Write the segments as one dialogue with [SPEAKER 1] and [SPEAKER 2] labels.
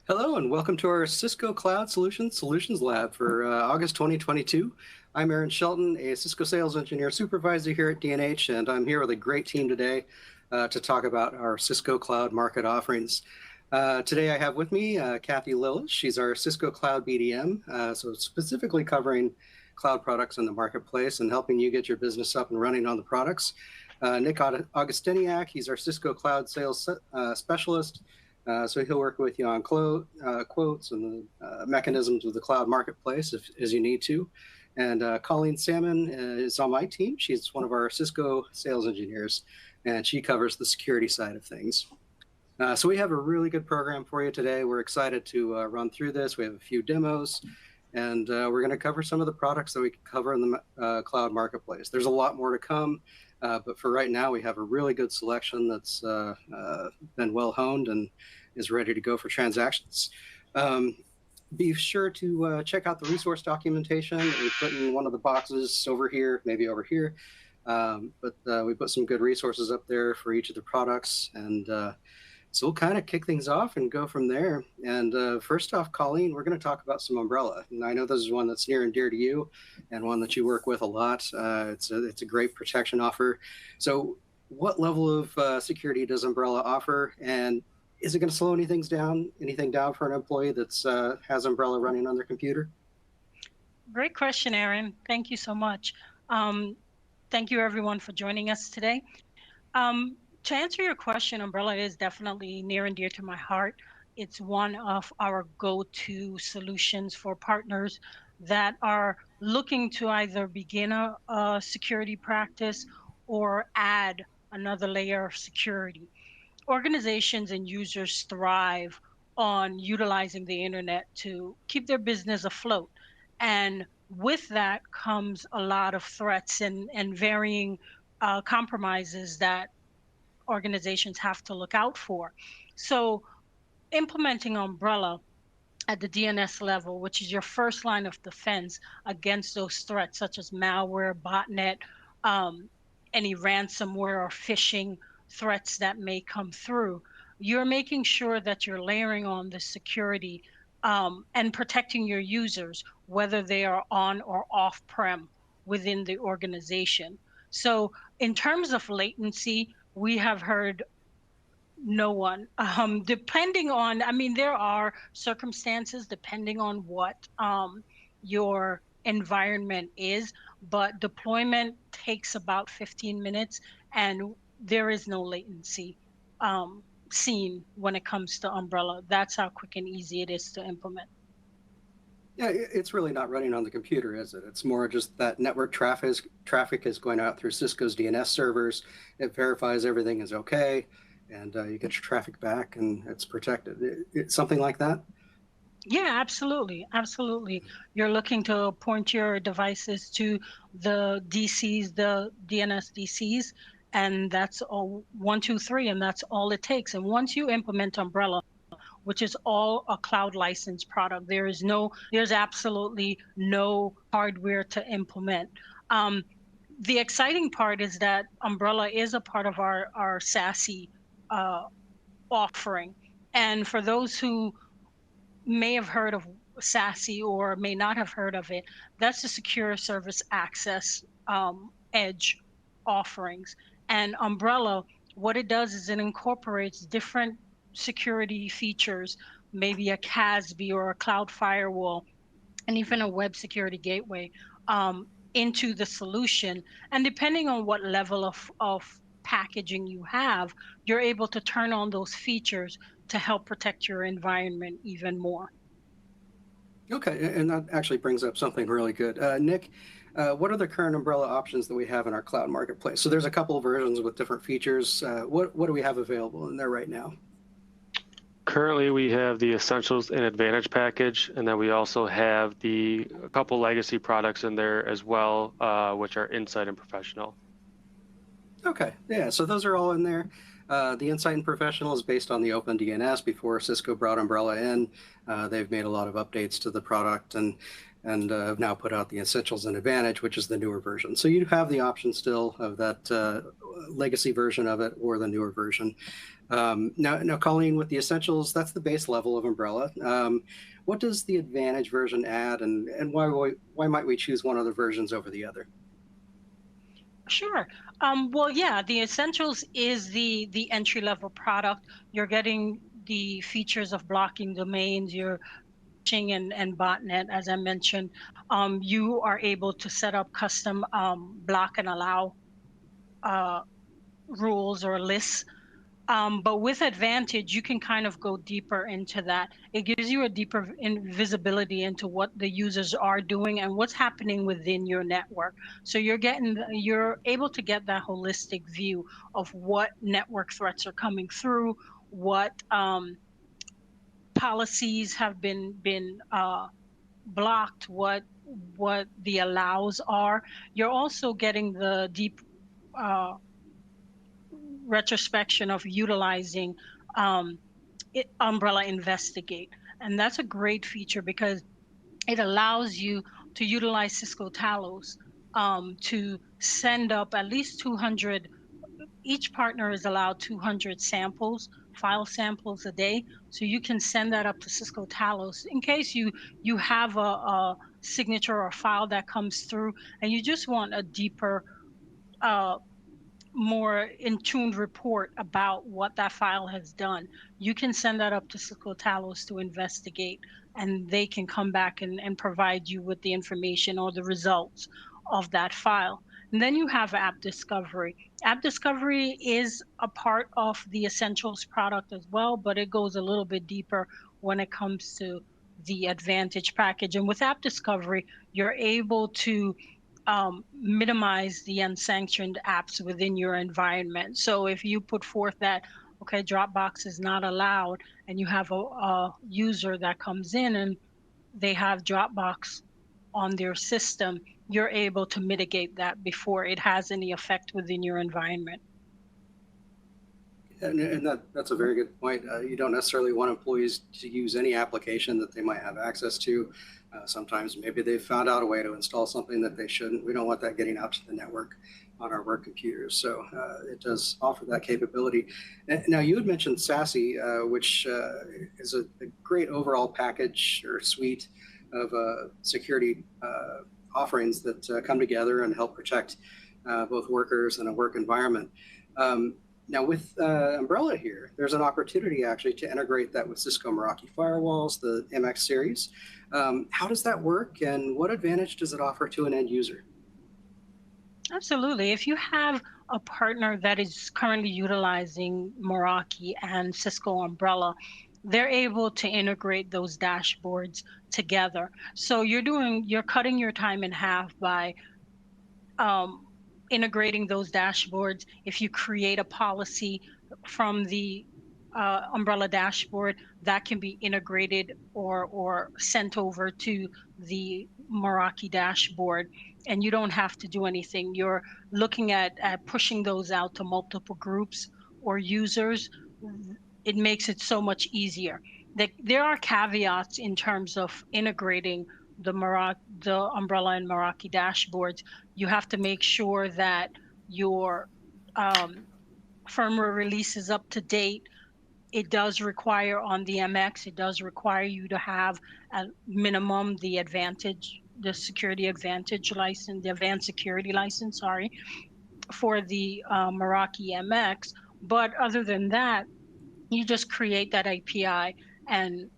[SPEAKER 1] Hello and welcome to our Cisco Cloud Solutions Lab for August 2022. I'm Aaron Shelton, a Cisco Sales Engineer Supervisor here at D&H, and I'm here with a great team today to talk about our Cisco Cloud market offerings. Today I have with me Kathy Lillis. She's our Cisco Cloud BDM, so specifically covering cloud products in the marketplace and helping you get your business up and running on the products. Nick Augustiniak, he's our Cisco Cloud Sales Specialist. So he'll work with you on quotes and the mechanisms of the cloud marketplace as you need to. And Colleen Salmon is on my team. She's one of our Cisco sales engineers, and she covers the security side of things. So we have a really good program for you today. We're excited to run through this. We have a few demos, and we're going to cover some of the products that we can cover in the cloud marketplace. There's a lot more to come. But for right now, we have a really good selection that's been well honed and is ready to go for transactions. Be sure to check out the resource documentation that we put in one of the boxes over here, maybe over here. But we put some good resources up there for each of the products. And so we'll kind of kick things off and go from there. And first off, Colleen, we're going to talk about some Umbrella. And I know this is one that's near and dear to you and one that you work with a lot. It's a great protection offer. So what level of security does Umbrella offer? And is it going to slow anything down for an employee that's has Umbrella running on their computer?
[SPEAKER 2] Great question, Aaron. Thank you so much. Thank you, everyone, for joining us today. To answer your question, Umbrella is definitely near and dear to my heart. It's one of our go-to solutions for partners that are looking to either begin a security practice or add another layer of security. Organizations and users thrive on utilizing the internet to keep their business afloat. And with that comes a lot of threats and varying compromises that organizations have to look out for. So implementing Umbrella at the DNS level, which is your first line of defense against those threats such as malware, botnet, any ransomware or phishing threats that may come through, you're making sure that you're layering on the security and protecting your users, whether they are on or off-prem within the organization. So in terms of latency, we have heard no one, depending on, there are circumstances depending on what your environment is, but deployment takes about 15 minutes and there is no latency seen when it comes to Umbrella. That's how quick and easy it is to implement.
[SPEAKER 1] Yeah, it's really not running on the computer, is it? It's more just that network traffic is going out through Cisco's DNS servers. It verifies everything is okay, and you get your traffic back, and it's protected. It's something like that?
[SPEAKER 2] Yeah, absolutely. Absolutely. You're looking to point your devices to the DCs, the DNS DCs, and that's all 1, 2, 3, and that's all it takes. And once you implement Umbrella, which is all a cloud licensed product, there's absolutely no hardware to implement. The exciting part is that Umbrella is a part of our SASE offering. And for those who may have heard of SASE or may not have heard of it, that's the Secure Service Access Edge offerings. And Umbrella, what it does is it incorporates different security features, maybe a CASB or a cloud firewall, and even a web security gateway into the solution. And depending on what level of packaging you have, you're able to turn on those features to help protect your environment even more.
[SPEAKER 1] Okay, and that actually brings up something really good. Nick, what are the current Umbrella options that we have in our cloud marketplace? So there's a couple of versions with different features. What do we have available in there right now?
[SPEAKER 3] Currently, we have the Essentials and Advantage package, and then we also have a couple legacy products in there as well, which are Insight and Professional.
[SPEAKER 1] Okay, yeah, so those are all in there. The Insight and Professional is based on the Open DNS before Cisco brought Umbrella in. They've made a lot of updates to the product, and and have now put out the Essentials and Advantage, which is the newer version. So you have the option still of that legacy version of it or the newer version. Now, Colleen, with the Essentials, that's the base level of Umbrella. What does the Advantage version add, and why might we choose one of the versions over the other?
[SPEAKER 2] Sure. Well, yeah, the Essentials is the entry-level product. You're getting the features of blocking domains, your phishing and botnet, as I mentioned. You are able to set up custom block and allow rules or lists. But with Advantage, you can kind of go deeper into that. It gives you a deeper visibility into what the users are doing and what's happening within your network. So you're able to get that holistic view of what network threats are coming through, what policies have been blocked, what the allows are. You're also getting the deep retrospection of utilizing Umbrella Investigate. And that's a great feature because it allows you to utilize Cisco Talos to send up at least 200. Each partner is allowed 200 samples, file samples a day. So you can send that up to Cisco Talos in case you have a signature or file that comes through and you just want a deeper more in-tuned report about what that file has done. You can send that up to Cisco Talos to investigate, and they can come back and provide you with the information or the results of that file. And then you have App Discovery. App Discovery is a part of the Essentials product as well, but it goes a little bit deeper when it comes to the Advantage package. And with App Discovery, you're able to minimize the unsanctioned apps within your environment. So if you put forth that, okay, Dropbox is not allowed, and you have a user that comes in and they have Dropbox on their system, you're able to mitigate that before it has any effect within your environment.
[SPEAKER 1] And that's a very good point. You don't necessarily want employees to use any application that they might have access to. Sometimes maybe they've found out a way to install something that they shouldn't. We don't want that getting out to the network on our work computers. So it does offer that capability. Now, you had mentioned SASE, which is a great overall package or suite of security offerings that come together and help protect both workers and a work environment. Now with Umbrella here, there's an opportunity actually to integrate that with Cisco Meraki firewalls, the MX series. How does that work, and what advantage does it offer to an end user?
[SPEAKER 2] Absolutely. If you have a partner that is currently utilizing Meraki and Cisco Umbrella, they're able to integrate those dashboards together. So you're cutting your time in half by integrating those dashboards. If you create a policy from the Umbrella dashboard, that can be integrated or sent over to the Meraki dashboard, and you don't have to do anything. You're looking at pushing those out to multiple groups or users. It makes it so much easier. There are caveats in terms of integrating the Umbrella and Meraki dashboards. You have to make sure that your firmware release is up to date. It does require on the MX, it does require you to have at minimum the security advantage license, the advanced security license, sorry, for the Meraki MX. But other than that, you just create that API and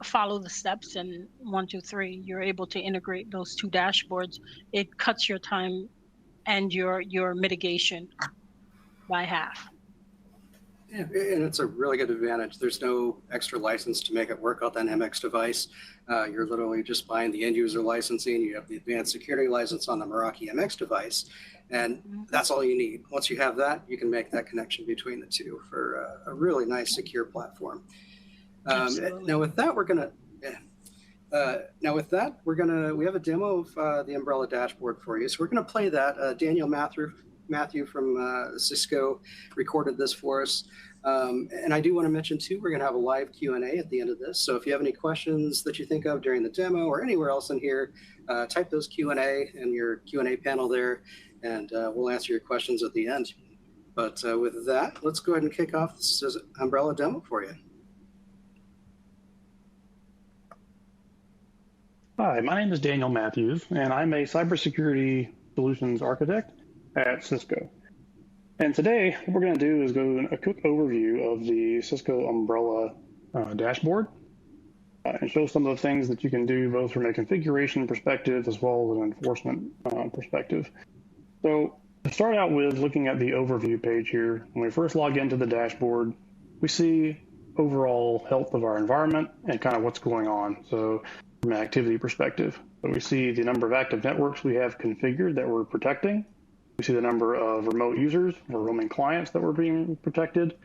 [SPEAKER 2] follow the steps, and 1, 2, 3, you're able to integrate those two dashboards. It cuts your time and your mitigation by half.
[SPEAKER 1] Yeah, and it's a really good advantage. There's no extra license to make it work on that MX device. You're literally just buying the end user licensing. You have the advanced security license on the Meraki MX device, and that's all you need. Once you have that, you can make that connection between the two for a really nice, secure platform. Now with that, we have a demo of the Umbrella dashboard for you. So we're gonna play that. Daniel Matthew from Cisco recorded this for us. And I do want to mention too, we're going to have a live Q&A at the end of this. So if you have any questions that you think of during the demo or anywhere else in here, type those Q&A in your Q&A panel there, and we'll answer your questions at the end. But with that, let's go ahead and kick off this Umbrella demo for you.
[SPEAKER 4] Hi, my name is Daniel Matthews, and I'm a cybersecurity solutions architect at Cisco. And today, what we're going to do is go a quick overview of the Cisco Umbrella dashboard and show some of the things that you can do both from a configuration perspective as well as an enforcement perspective. So to start out with looking at the overview page here, when we first log into the dashboard, we see overall health of our environment and kind of what's going on. So from an activity perspective, so we see the number of active networks we have configured that we're protecting. We see the number of remote users or roaming clients that were being protected.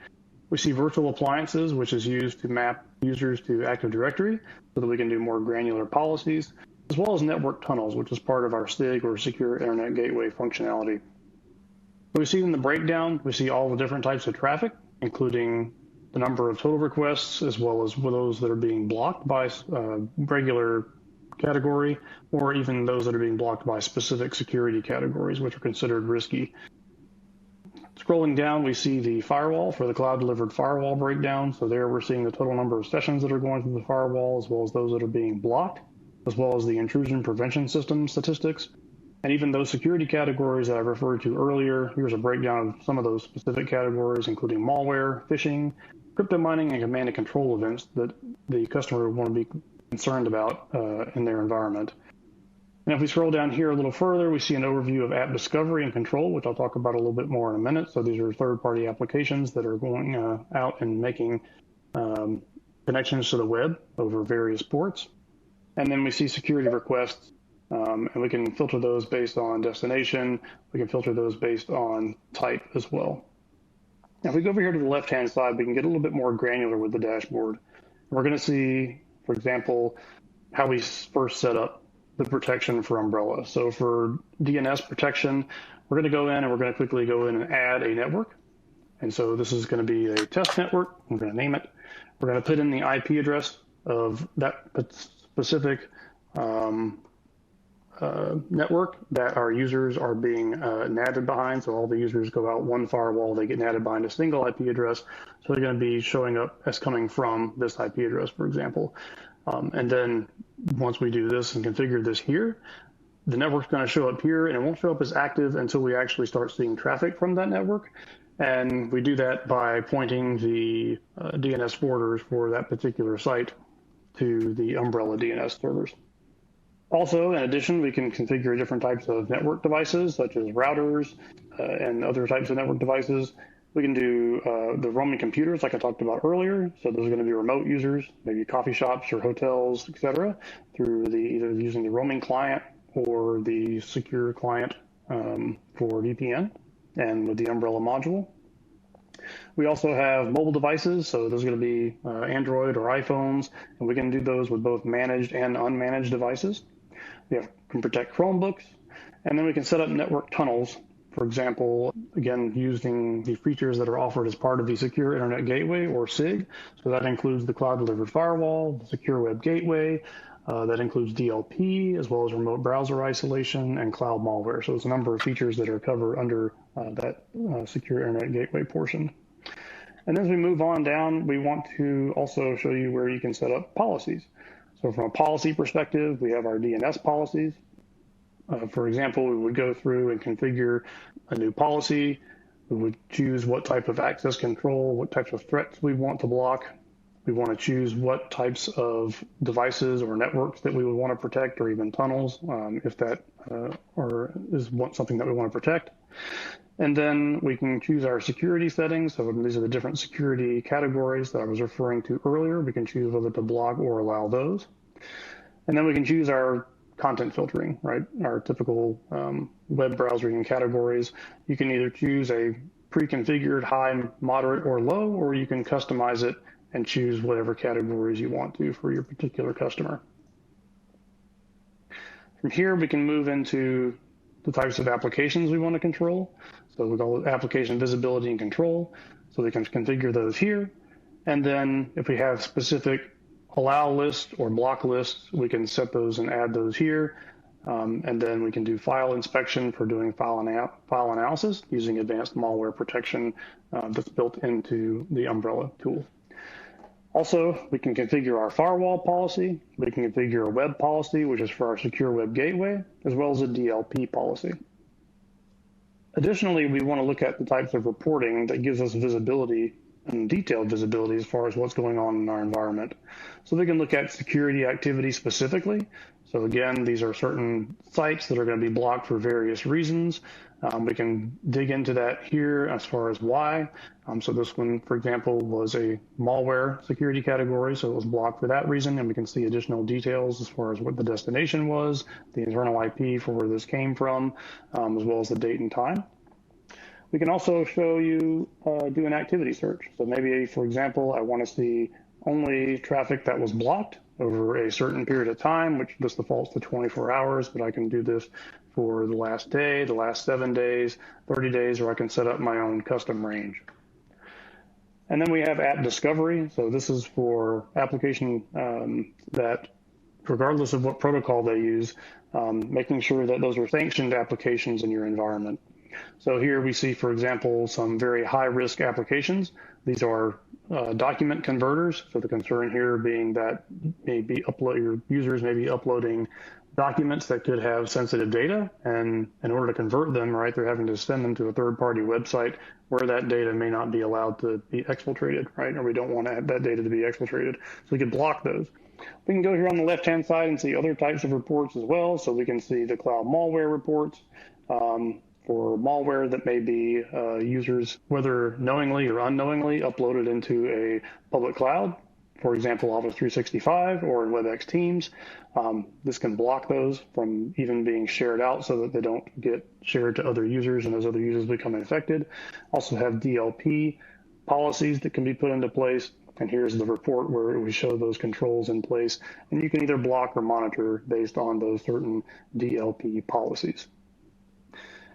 [SPEAKER 4] We see virtual appliances, which is used to map users to Active Directory so that we can do more granular policies, as well as network tunnels, which is part of our SIG or Secure Internet Gateway functionality. We see in the breakdown, we see all the different types of traffic, including the number of total requests, as well as those that are being blocked by regular category, or even those that are being blocked by specific security categories, which are considered risky. Scrolling down, we see the firewall for the cloud-delivered firewall breakdown. So there we're seeing the total number of sessions that are going through the firewall, as well as those that are being blocked, as well as the intrusion prevention system statistics. And even those security categories that I referred to earlier, here's a breakdown of some of those specific categories, including malware, phishing, crypto mining, and command and control events that the customer would want to be concerned about in their environment. And if we scroll down here a little further, we see an overview of app discovery and control, which I'll talk about a little bit more in a minute. So these are third-party applications that are going out and making connections to the web over various ports. And then we see security requests, and we can filter those based on destination. We can filter those based on type as well. Now, if we go over here to the left-hand side, we can get a little bit more granular with the dashboard. We're going to see, for example, how we first set up the protection for Umbrella. So for DNS protection, we're going to go in and we're going to quickly go in and add a network. And so this is going to be a test network. I'm going to name it. We're going to put in the IP address of that specific network that our users are being natted behind. So all the users go out one firewall, they get natted behind a single IP address. So they're going to be showing up as coming from this IP address, for example. And then once we do this and configure this here, the network's going to show up here, and it won't show up as active until we actually start seeing traffic from that network. And we do that by pointing the DNS borders for that particular site to the Umbrella DNS servers. Also, in addition, we can configure different types of network devices, such as routers and other types of network devices. We can do the roaming computers, like I talked about earlier. So those are going to be remote users, maybe coffee shops or hotels, etc., through either using the roaming client or the secure client for VPN and with the Umbrella module. We also have mobile devices, so those are going to be Android or iPhones, and we can do those with both managed and unmanaged devices. We can protect Chromebooks, and then we can set up network tunnels, for example, again, using the features that are offered as part of the Secure Internet Gateway, or SIG. So that includes the cloud-delivered firewall, the Secure Web Gateway, that includes DLP, as well as remote browser isolation and cloud malware. So there's a number of features that are covered under that Secure Internet Gateway portion. And as we move on down, we want to also show you where you can set up policies. So from a policy perspective, we have our DNS policies. For example, we would go through and configure a new policy. We would choose what type of access control, what types of threats we want to block. We want to choose what types of devices or networks that we would want to protect, or even tunnels, if that is something that we want to protect. And then we can choose our security settings. So these are the different security categories that I was referring to earlier. We can choose whether to block or allow those. And then we can choose our content filtering, right? Our typical web browsing categories. You can either choose a pre-configured high, moderate, or low, or you can customize it and choose whatever categories you want to for your particular customer. From here, we can move into the types of applications we want to control. So we call it application visibility and control. So they can configure those here. And then if we have specific allow lists or block lists, we can set those and add those here. And then we can do file inspection for doing file analysis using advanced malware protection that's built into the Umbrella tool. Also, we can configure our firewall policy. We can configure a web policy, which is for our secure web gateway, as well as a DLP policy. Additionally, we want to look at the types of reporting that gives us visibility and detailed visibility as far as what's going on in our environment. So we can look at security activity specifically. So again, these are certain sites that are going to be blocked for various reasons. We can dig into that here as far as why. So this one, for example, was a malware security category, so it was blocked for that reason, and we can see additional details as far as what the destination was, the internal IP for where this came from, as well as the date and time. We can also show you do an activity search. So maybe, for example, I want to see only traffic that was blocked over a certain period of time, which this defaults to 24 hours, but I can do this for the last day, the last 7 days, 30 days, or I can set up my own custom range. And then we have app discovery. So this is for application that, regardless of what protocol they use, making sure that those are sanctioned applications in your environment. So here we see, for example, some very high-risk applications. These are document converters. So the concern here being that your users may be uploading documents that could have sensitive data, and in order to convert them, right, they're having to send them to a third-party website where that data may not be allowed to be exfiltrated, right? Or we don't want that data to be exfiltrated. So we can block those. We can go here on the left-hand side and see other types of reports as well. So we can see the cloud malware reports. For malware that may be users, whether knowingly or unknowingly, uploaded into a public cloud, for example, Office 365 or in Webex Teams. This can block those from even being shared out so that they don't get shared to other users and those other users become infected. Also have DLP policies that can be put into place. And here's the report where we show those controls in place. And you can either block or monitor based on those certain DLP policies.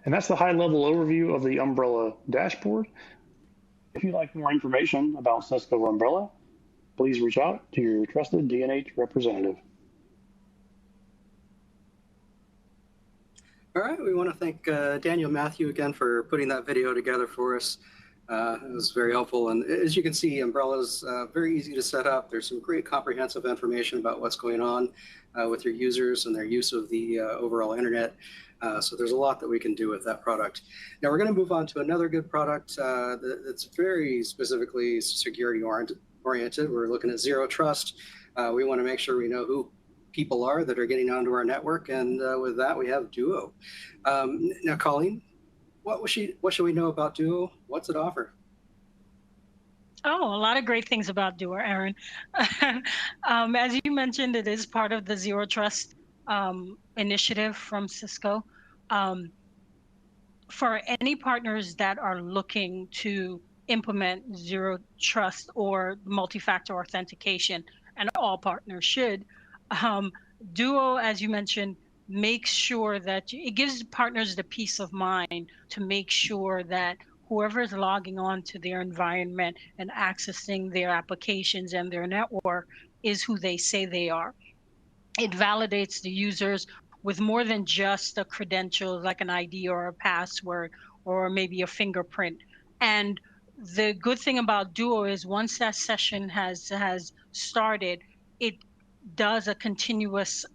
[SPEAKER 4] And that's the high-level overview of the Umbrella dashboard. If you'd like more information about Cisco Umbrella, please reach out to your trusted D&H representative.
[SPEAKER 1] All right, we want to thank Daniel Matthew again for putting that video together for us. It was very helpful. And as you can see, Umbrella's very easy to set up. There's some great comprehensive information about what's going on with your users and their use of the overall internet. So there's a lot that we can do with that product. Now we're going to move on to another good product that's very specifically security oriented. We're looking at zero trust. We want to make sure we know who people are that are getting onto our network. And with that, we have Duo. Now, Colleen, what should we know about Duo? What's it offer?
[SPEAKER 2] Oh, a lot of great things about Duo, Aaron. As you mentioned, it is part of the Zero Trust initiative from Cisco. For any partners that are looking to implement Zero Trust or multi-factor authentication, and all partners should, Duo, as you mentioned, makes sure that it gives partners the peace of mind to make sure that whoever is logging on to their environment and accessing their applications and their network is who they say they are. It validates the users with more than just a credential like an ID or a password or maybe a fingerprint. And the good thing about Duo is once that session has started, it does a continuous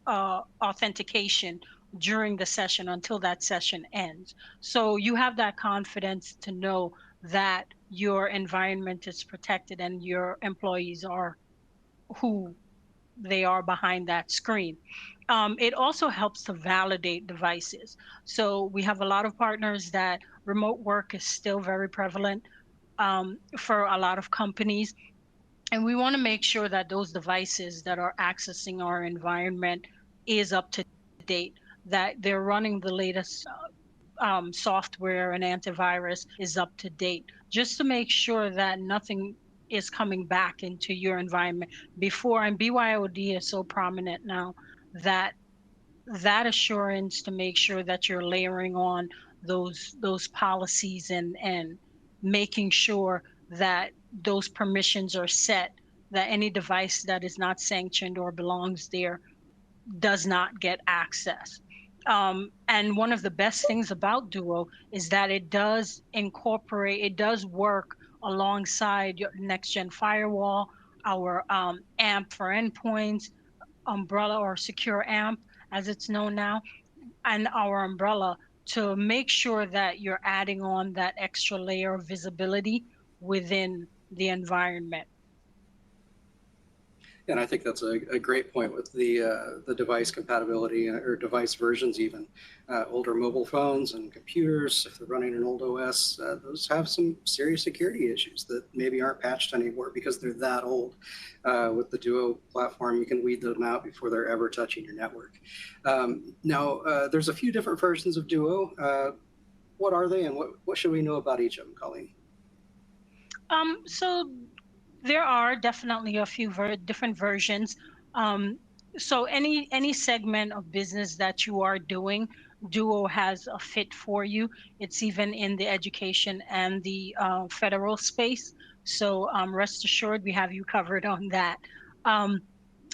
[SPEAKER 2] authentication during the session until that session ends. So you have that confidence to know that your environment is protected and your employees are who they are behind that screen. It also helps to validate devices. So we have a lot of partners that remote work is still very prevalent for a lot of companies. And we want to make sure that those devices that are accessing our environment is up to date, that they're running the latest software and antivirus is up to date, just to make sure that nothing is coming back into your environment before. And BYOD is so prominent now that assurance to make sure that you're layering on those policies and making sure that those permissions are set, that any device that is not sanctioned or belongs there does not get access. And one of the best things about Duo is that it does work alongside your next-gen firewall, our AMP for endpoints, umbrella or secure AMP, as it's known now, and our umbrella, to make sure that you're adding on that extra layer of visibility within the environment.
[SPEAKER 1] And I think that's a great point with the device compatibility or device versions even. Older mobile phones and computers, if they're running an old OS, those have some serious security issues that maybe aren't patched anymore because they're that old. With the Duo platform, you can weed them out before they're ever touching your network. Now, there's a few different versions of Duo. What are they, and what should we know about each of them, Colleen?
[SPEAKER 2] So there are definitely a few different versions. So any segment of business that you are doing, Duo has a fit for you. It's even in the education and the federal space. So rest assured, we have you covered on that.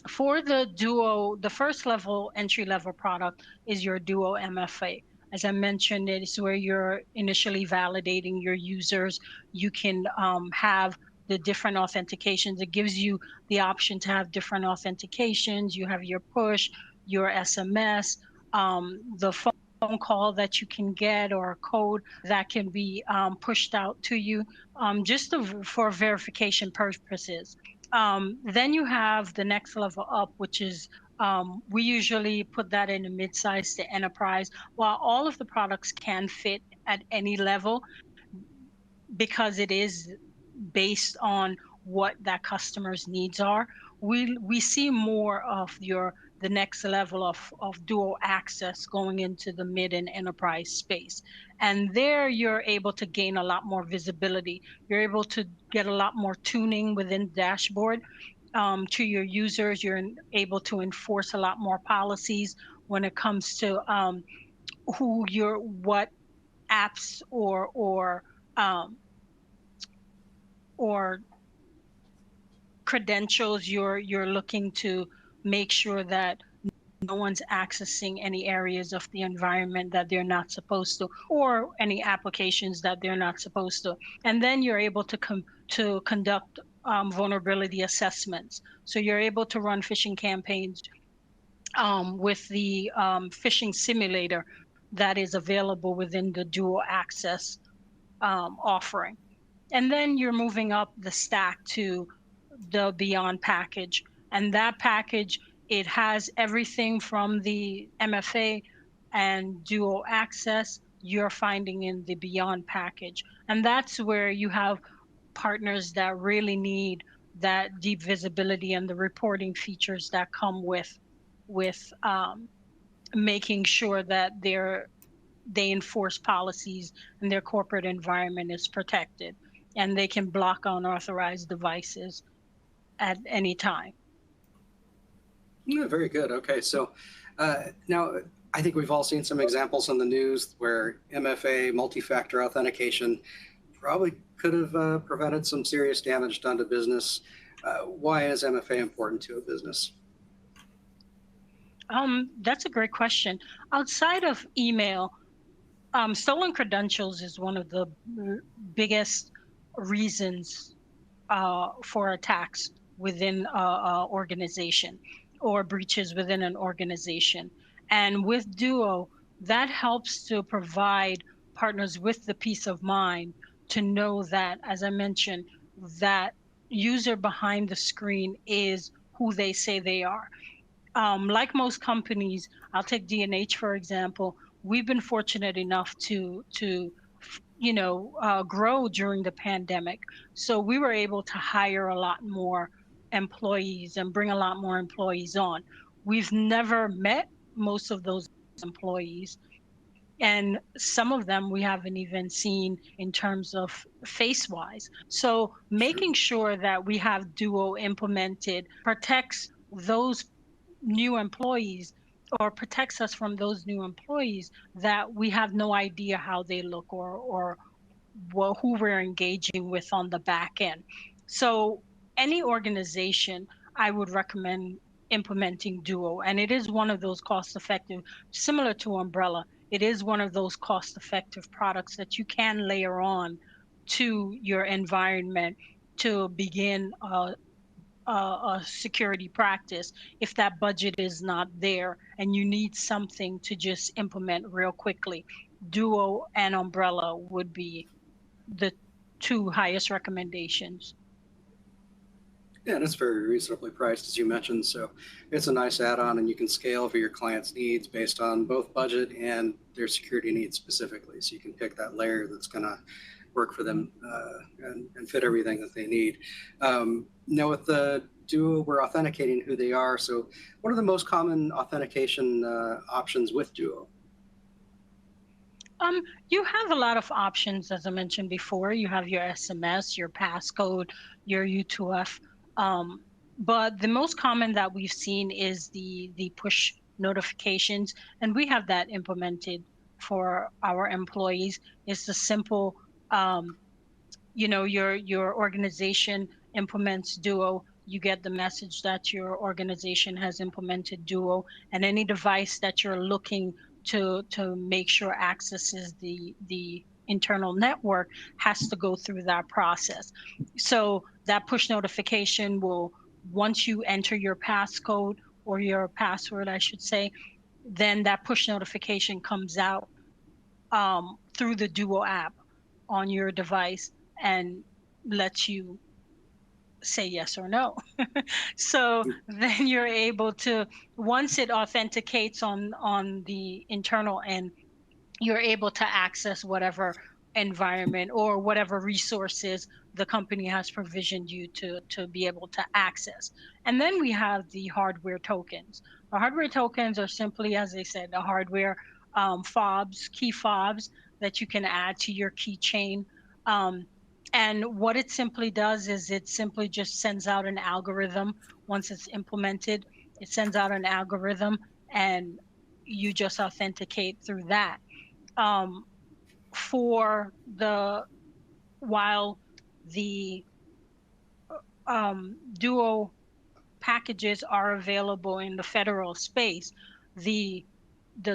[SPEAKER 2] For the Duo, the first level, entry level product is your Duo MFA. As I mentioned, it's where you're initially validating your users. You can have the different authentications. It gives you the option to have different authentications. You have your push, your SMS, the phone call that you can get, or a code that can be pushed out to you for verification purposes. Then you have the next level up, which is we usually put that in a mid-size to enterprise. While all of the products can fit at any level, because it is based on what that customer's needs are, we see more of the next level of Duo access going into the mid and enterprise space. And there you're able to gain a lot more visibility. You're able to get a lot more tuning within the dashboard to your users. You're able to enforce a lot more policies when it comes to what apps or credentials you're looking to make sure that no one's accessing any areas of the environment that they're not supposed to, or any applications that they're not supposed to. And then you're able to conduct vulnerability assessments. So you're able to run phishing campaigns with the phishing simulator that is available within the Duo Access offering. And then you're moving up the stack to the Beyond package. And that package, it has everything from the MFA and Duo Access you're finding in the Beyond package. And that's where you have partners that really need that deep visibility and the reporting features that come with making sure that they enforce policies and their corporate environment is protected, and they can block unauthorized devices at any time.
[SPEAKER 1] Yeah, very good. Okay, so now I think we've all seen some examples in the news where MFA, multi-factor authentication, probably could have prevented some serious damage done to business. Why is MFA important to a business?
[SPEAKER 2] That's a great question. Outside of email, stolen credentials is one of the biggest reasons for attacks within an organization or breaches within an organization. And with Duo, that helps to provide partners with the peace of mind to know that, as I mentioned, that user behind the screen is who they say they are. Like most companies, I'll take D&H for example. We've been fortunate enough to grow during the pandemic, so we were able to hire a lot more employees and bring a lot more employees on. We've never met most of those employees, and some of them we haven't even seen in terms of face-wise. So making sure that we have Duo implemented protects those new employees, or protects us from those new employees that we have no idea how they look or who we're engaging with on the back end. So any organization, I would recommend implementing Duo, and it is one of those cost-effective, similar to Umbrella. It is one of those cost-effective products that you can layer on to your environment to begin a security practice if that budget is not there and you need something to just implement real quickly. Duo and Umbrella would be the two highest recommendations.
[SPEAKER 1] Yeah, and it's very reasonably priced, as you mentioned. So it's a nice add-on, and you can scale for your client's needs based on both budget and their security needs specifically. So you can pick that layer that's going to work for them and fit everything that they need. Now with the Duo, we're authenticating who they are. So what are the most common authentication options with Duo?
[SPEAKER 2] You have a lot of options, as I mentioned before. You have your SMS, your passcode, your U2F. But the most common that we've seen is the push notifications, and we have that implemented for our employees. It's the simple, your organization implements Duo. You get the message that your organization has implemented Duo, and any device that you're looking to make sure accesses the internal network has to go through that process. So that push notification will, once you enter your passcode or your password, I should say, then that push notification comes out through the Duo app on your device and lets you say yes or no. So then you're able to, once it authenticates on the internal end, you're able to access whatever environment or whatever resources the company has provisioned you to be able to access. And then we have the hardware tokens. The hardware tokens are simply, as I said, the hardware fobs, key fobs that you can add to your keychain. And what it simply does is it simply just sends out an algorithm. Once it's implemented, it sends out an algorithm and you just authenticate through that. While the Duo packages are available in the federal space, the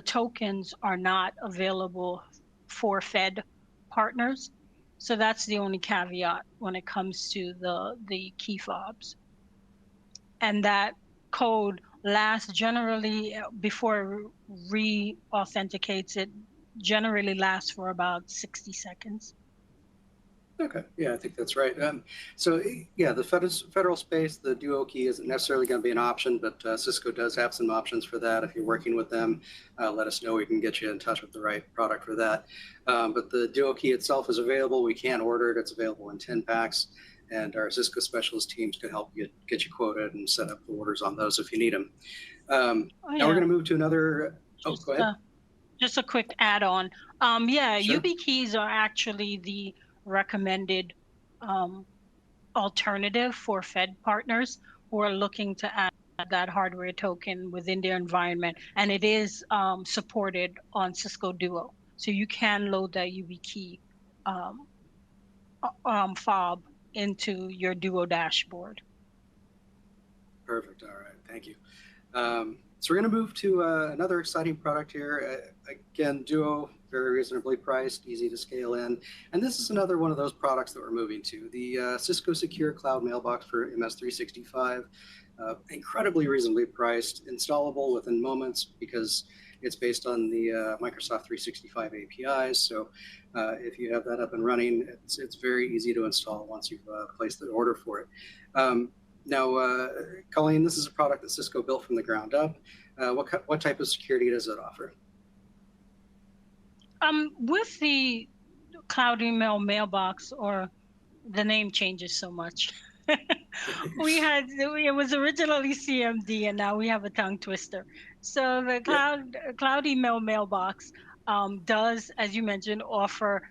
[SPEAKER 2] tokens are not available for Fed partners. So that's the only caveat when it comes to the key fobs. And that code lasts generally, before it re-authenticates, it generally lasts for about 60 seconds.
[SPEAKER 1] Okay, yeah, I think that's right. So yeah, the federal space, the Duo key isn't necessarily going to be an option, but Cisco does have some options for that. If you're working with them, let us know. We can get you in touch with the right product for that. But the Duo key itself is available. We can order it. It's available in 10 packs, and our Cisco specialist teams can help you get you quoted and set up the orders on those if you need them. Now we're going to move to another. Go ahead.
[SPEAKER 2] Just a quick add-on. Sure. UB keys are actually the recommended alternative for Fed partners who are looking to add that hardware token within their environment, and it is supported on Cisco Duo. So you can load that UB key fob into your Duo dashboard.
[SPEAKER 1] Perfect. All right. Thank you. So we're going to move to another exciting product here. Again, Duo, very reasonably priced, easy to scale in. And this is another one of those products that we're moving to. The Cisco Secure Cloud Mailbox for MS365. Incredibly reasonably priced, installable within moments because it's based on the Microsoft 365 APIs. So if you have that up and running, it's very easy to install once you've placed the order for it. Now, Colleen, this is a product that Cisco built from the ground up. What type of security does it offer?
[SPEAKER 2] With the Cloud Email Mailbox, or the name changes so much. It was originally CMD, and now we have a tongue twister. So the Cloud Email Mailbox does, as you mentioned, offer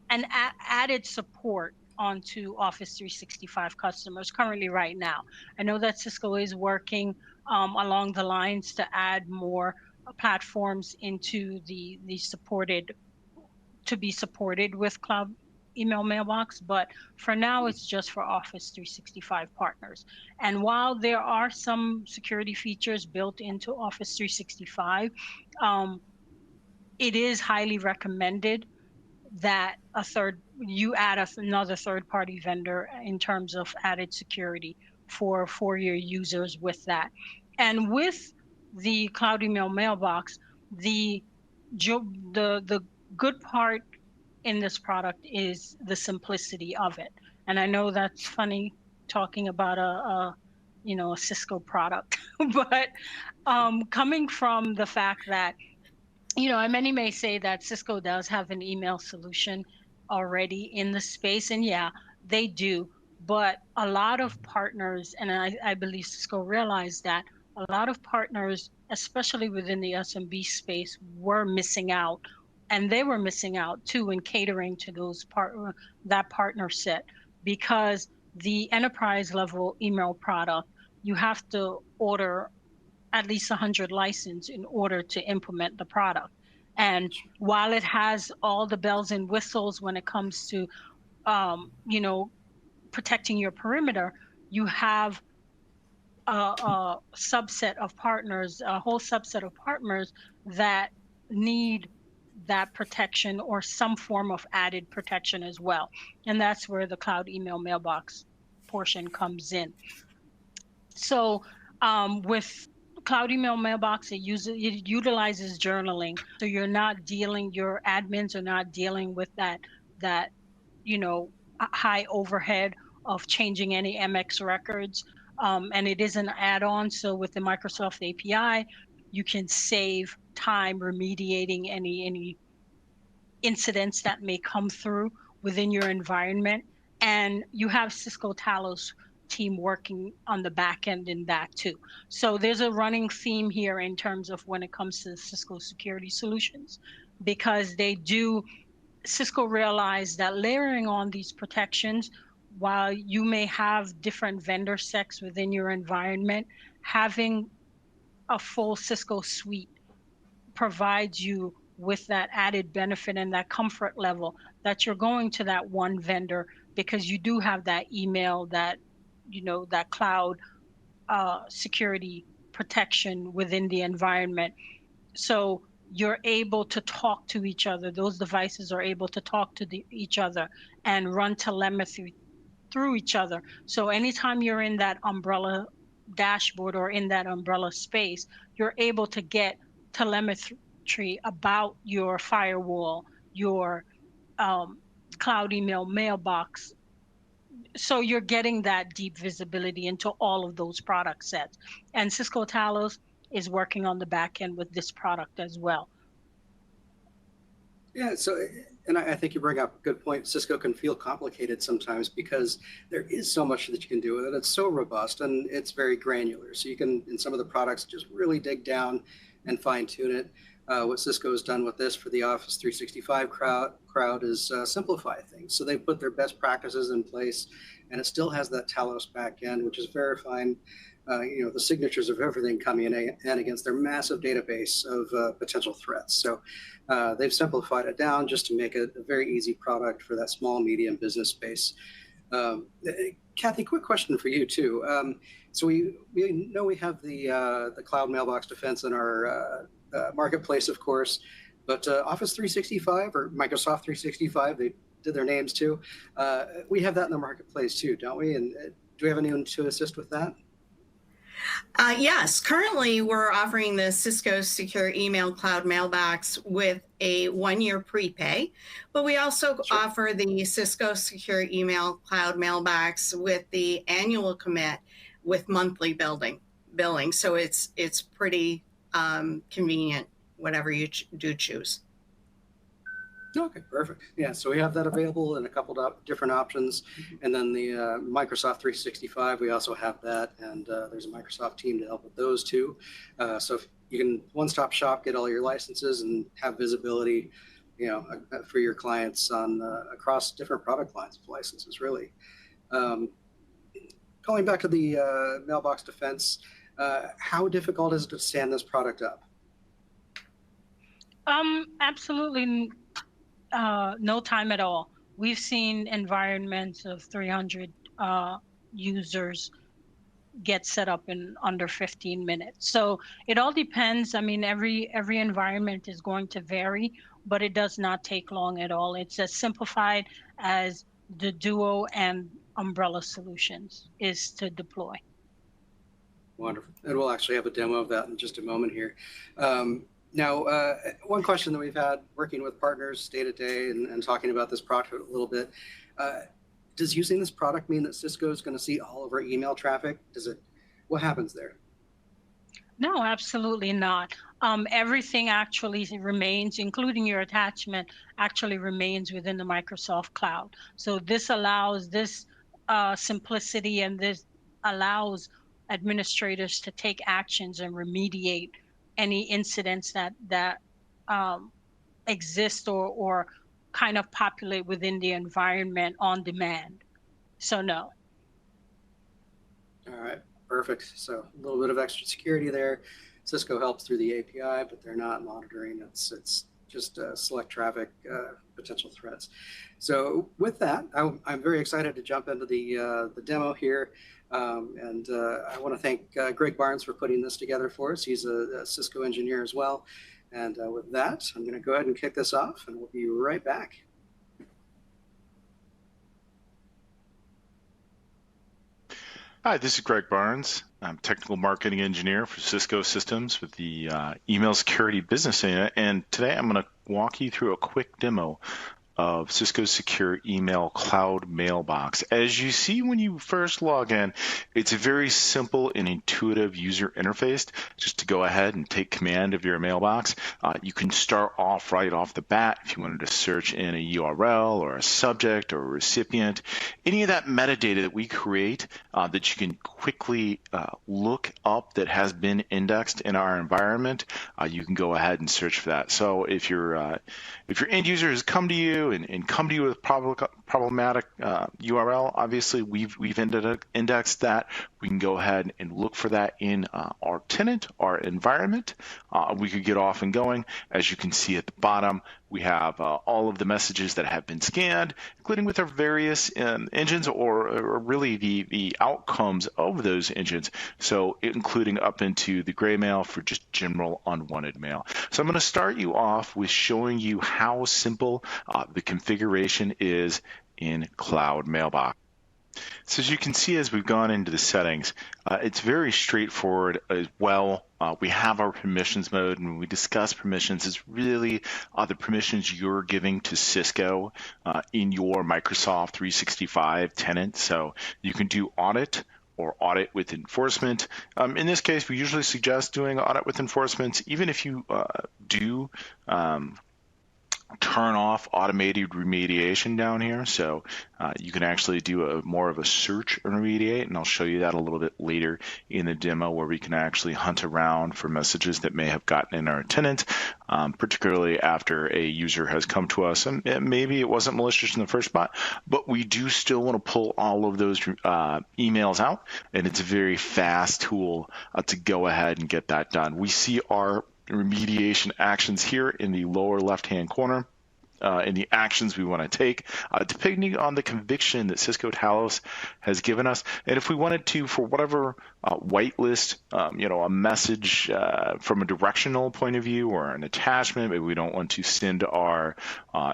[SPEAKER 2] an added support onto Office 365 customers currently right now. I know that Cisco is working along the lines to add more platforms into the supported, to be supported with Cloud email mailbox, but for now it's just for Office 365 partners. And while there are some security features built into Office 365, it is highly recommended that you add another third-party vendor in terms of added security for your users with that. And with the cloud email mailbox, the good part in this product is the simplicity of it. And I know that's funny talking about a Cisco product, but coming from the fact that many may say that Cisco does have an email solution already in the space, and yeah, they do. But a lot of partners, and I believe Cisco realized that a lot of partners, especially within the SMB space, were missing out, and they were missing out too in catering to that partner set, because the enterprise level email product, you have to order at least 100 license in order to implement the product. And while it has all the bells and whistles when it comes to, protecting your perimeter, you have a subset of partners, a whole subset of partners that need that protection or some form of added protection as well. And that's where the cloud email mailbox portion comes in. So with cloud email mailbox, it utilizes journaling. So your admins are not dealing with that high overhead of changing any MX records. And it is an add-on. So with the Microsoft API, you can save time remediating any incidents that may come through within your environment. And you have Cisco Talos team working on the back end in that too. So there's a running theme here in terms of when it comes to Cisco security solutions, because Cisco realized that layering on these protections, while you may have different vendor sets within your environment, having a full Cisco suite provides you with that added benefit and that comfort level that you're going to that one vendor, because you do have that email, that cloud security protection within the environment. So you're able to talk to each other. Those devices are able to talk to each other and run telemetry through each other. So anytime you're in that umbrella dashboard or in that umbrella space, you're able to get telemetry about your firewall, your cloud email mailbox. So you're getting that deep visibility into all of those product sets. And Cisco Talos is working on the back end with this product as well.
[SPEAKER 1] Yeah, so, and I think you bring up a good point. Cisco can feel complicated sometimes because there is so much that you can do with it. It's so robust and it's very granular. So you can, in some of the products, just really dig down and fine tune it. What Cisco has done with this for the Office 365 crowd is simplify things. So they put their best practices in place, and it still has that Talos backend, which is verifying the signatures of everything coming in against their massive database of potential threats. So they've simplified it down just to make it a very easy product for that small, medium business space. Kathy, quick question for you too. So we know we have the cloud mailbox defense in our marketplace, of course, but Office 365 or Microsoft 365, they did their names too. We have that in the marketplace too, don't we? And do we have anyone to assist with that?
[SPEAKER 5] Yes, currently we're offering the Cisco Secure Email Cloud Mailbox with a 1-year prepay, but we also offer the Cisco Secure Email Cloud Mailbox with the annual commit with monthly billing. So it's pretty convenient, whatever you do choose.
[SPEAKER 1] Okay, perfect. Yeah, so we have that available in a couple of different options. And then the Microsoft 365, we also have that. And there's a Microsoft team to help with those too. So if you can one-stop shop, get all your licenses and have visibility, for your clients on across different product lines of licenses, really. Going back to the mailbox defense, how difficult is it to stand this product up?
[SPEAKER 2] Absolutely no time at all. we've seen environments of 300 users get set up in under 15 minutes. So it all depends. I mean, every environment is going to vary, but it does not take long at all. It's as simplified as the Duo and Umbrella solutions is to deploy.
[SPEAKER 1] Wonderful. And we'll actually have a demo of that in just a moment here. Now, one question that we've had working with partners day to day and talking about this product a little bit, does using this product mean that Cisco is going to see all of our email traffic? What happens there?
[SPEAKER 2] No, absolutely not. Everything actually remains, including your attachment, actually remains within the Microsoft cloud. So this allows this simplicity, and this allows administrators to take actions and remediate any incidents that exist or kind of populate within the environment on demand. So no.
[SPEAKER 1] All right, perfect. So a little bit of extra security there. Cisco helps through the API, but they're not monitoring. It's just select traffic potential threats. So with that, I'm very excited to jump into the demo here. And I want to thank Greg Barnes for putting this together for us. He's a Cisco engineer as well. And with that, I'm going to go ahead and kick this off, and we'll be right back.
[SPEAKER 6] Hi, this is Greg Barnes. I'm technical marketing engineer for Cisco Systems with the email security business unit. And today I'm going to walk you through a quick demo of Cisco's secure email cloud mailbox. As you see when you first log in, it's a very simple and intuitive user interface just to go ahead and take command of your mailbox. You can start off right off the bat if you wanted to search in a URL or a subject or a recipient. Any of that metadata that we create that you can quickly look up that has been indexed in our environment, you can go ahead and search for that. So if your end user has come to you and come to you with problematic URL, obviously we've indexed that. We can go ahead and look for that in our tenant, our environment. We could get off and going. As you can see at the bottom, we have all of the messages that have been scanned, including with our various engines or really the outcomes of those engines. So including up into the gray mail for just general unwanted mail. So I'm going to start you off with showing you how simple the configuration is in Cloud Mailbox. So as you can see, as we've gone into the settings, it's very straightforward as well. We have our permissions mode, and when we discuss permissions, it's really the permissions you're giving to Cisco in your Microsoft 365 tenant. So you can do audit or audit with enforcement. In this case, we usually suggest doing audit with enforcement, even if you do turn off automated remediation down here. So you can actually do more of a search and remediate, and I'll show you that a little bit later in the demo, where we can actually hunt around for messages that may have gotten in our tenant, particularly after a user has come to us and maybe it wasn't malicious in the first spot, but we do still want to pull all of those emails out, and it's a very fast tool to go ahead and get that done. We see our remediation actions here in the lower left-hand corner. In the actions we want to take, depending on the conviction that Cisco Talos has given us. And if we wanted to, for whatever whitelist, a message from a directional point of view or an attachment, maybe we don't want to send our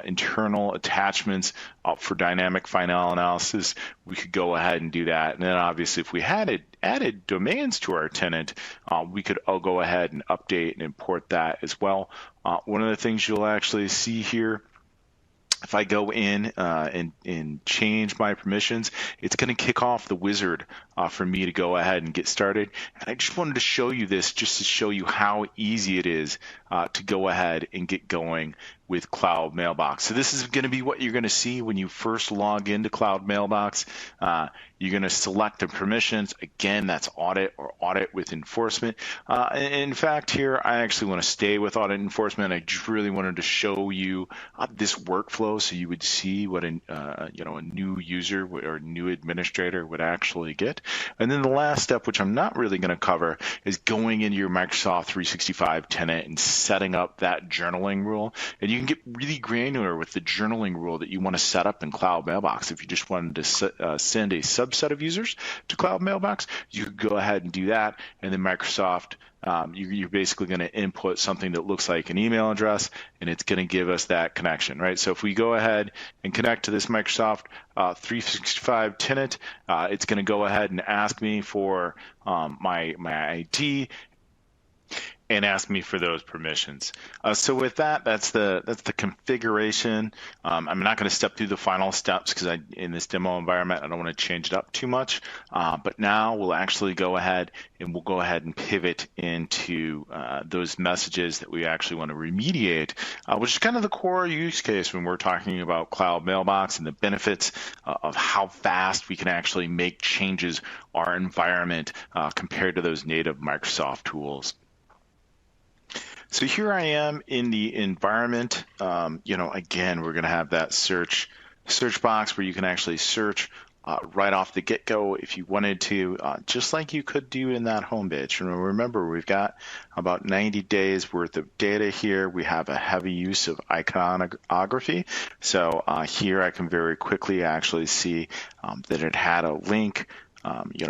[SPEAKER 6] internal attachments up for dynamic final analysis, we could go ahead and do that. And then obviously if we had added domains to our tenant, we could go ahead and update and import that as well. One of the things you'll actually see here, if I go in and change my permissions, it's going to kick off the wizard for me to go ahead and get started. And I just wanted to show you this just to show you how easy it is to go ahead and get going with Cloud Mailbox. So this is going to be what you're going to see when you first log into Cloud Mailbox. You're going to select the permissions. Again, that's audit or audit with enforcement. In fact, here I actually want to stay with audit enforcement. I just really wanted to show you this workflow so you would see what a new user or new administrator would actually get. And then the last step, which I'm not really going to cover, is going into your Microsoft 365 tenant and setting up that journaling rule. And you can get really granular with the journaling rule that you want to set up in Cloud Mailbox. If you just wanted to send a subset of users to Cloud Mailbox, you could go ahead and do that. And then Microsoft, you're basically going to input something that looks like an email address, and it's going to give us that connection, right? So if we go ahead and connect to this Microsoft 365 tenant, it's going to go ahead and ask me for my ID and ask me for those permissions. So with that, that's the configuration. I'm not going to step through the final steps because in this demo environment, I don't want to change it up too much. But now we'll actually go ahead and pivot into those messages that we actually want to remediate, which is kind of the core use case when we're talking about Cloud Mailbox and the benefits of how fast we can actually make changes our environment compared to those native Microsoft tools. So here I am in the environment. Again, we're going to have that search box where you can actually search right off the get-go if you wanted to, just like you could do in that home page. And remember, we've got about 90 days worth of data here. We have a heavy use of iconography. So here I can very quickly actually see that it had a link.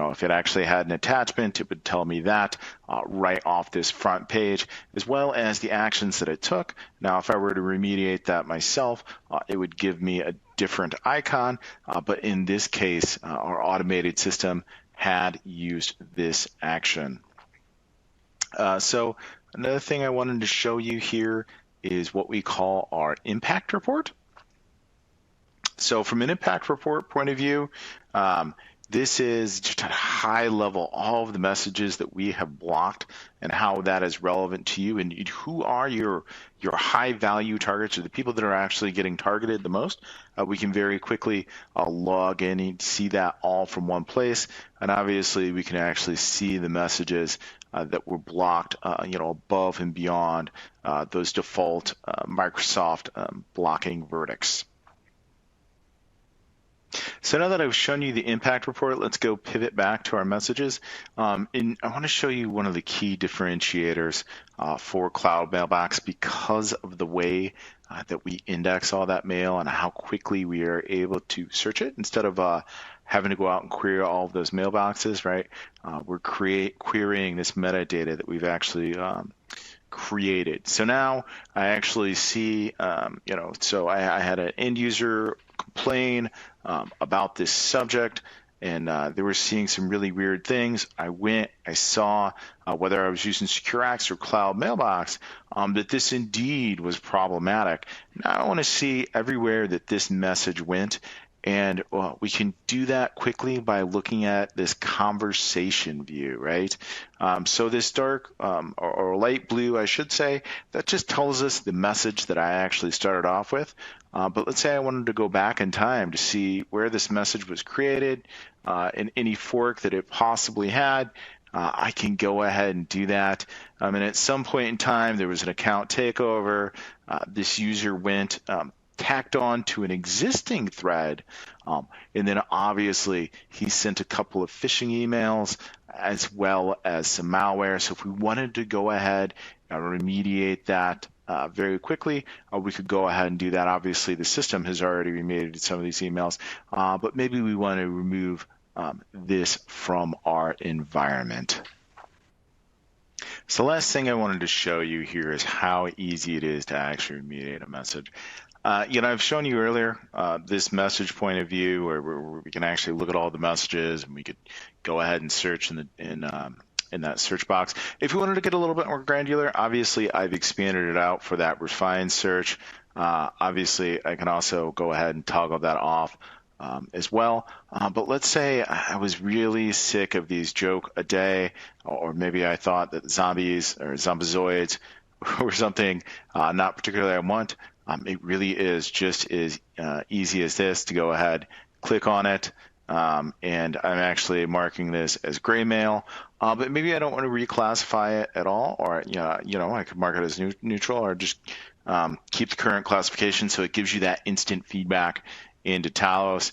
[SPEAKER 6] If it actually had an attachment, it would tell me that right off this front page, as well as the actions that it took. Now, if I were to remediate that myself, it would give me a different icon. But in this case, our automated system had used this action. So another thing I wanted to show you here is what we call our impact report. So from an impact report point of view, this is just at a high level, all of the messages that we have blocked and how that is relevant to you and who are your high value targets or the people that are actually getting targeted the most. We can very quickly log in and see that all from one place. And obviously we can actually see the messages that were blocked, above and beyond those default Microsoft blocking verdicts. So now that I've shown you the impact report, let's go pivot back to our messages. And I want to show you one of the key differentiators for Cloud Mailbox because of the way that we index all that mail and how quickly we are able to search it instead of having to go out and query all of those mailboxes, right? We're querying this metadata that we've actually created. So now I actually see, so I had an end user complain about this subject, and they were seeing some really weird things. I saw whether I was using Secure Access or Cloud Mailbox, that this indeed was problematic. Now I want to see everywhere that this message went. And we can do that quickly by looking at this conversation view, right? So this dark or light blue, I should say, that just tells us the message that I actually started off with. But let's say I wanted to go back in time to see where this message was created and any fork that it possibly had. I can go ahead and do that. And at some point in time, there was an account takeover. This user went tacked on to an existing thread, and then obviously he sent a couple of phishing emails as well as some malware. So if we wanted to go ahead and remediate that very quickly, we could go ahead and do that. Obviously the system has already remediated some of these emails, but maybe we want to remove this from our environment. So the last thing I wanted to show you here is how easy it is to actually remediate a message. I've shown you earlier this message point of view where we can actually look at all the messages and we could go ahead and search in that search box. If you wanted to get a little bit more granular, obviously I've expanded it out for that refined search. Obviously I can also go ahead and toggle that off as well. But let's say I was really sick of these joke a day, or maybe I thought that zombies or zombizoids were something not particularly I want. It really is just as easy as this to go ahead, click on it, and I'm actually marking this as gray mail, but maybe I don't want to reclassify it at all, or I could mark it as neutral, or just keep the current classification so it gives you that instant feedback into Talos.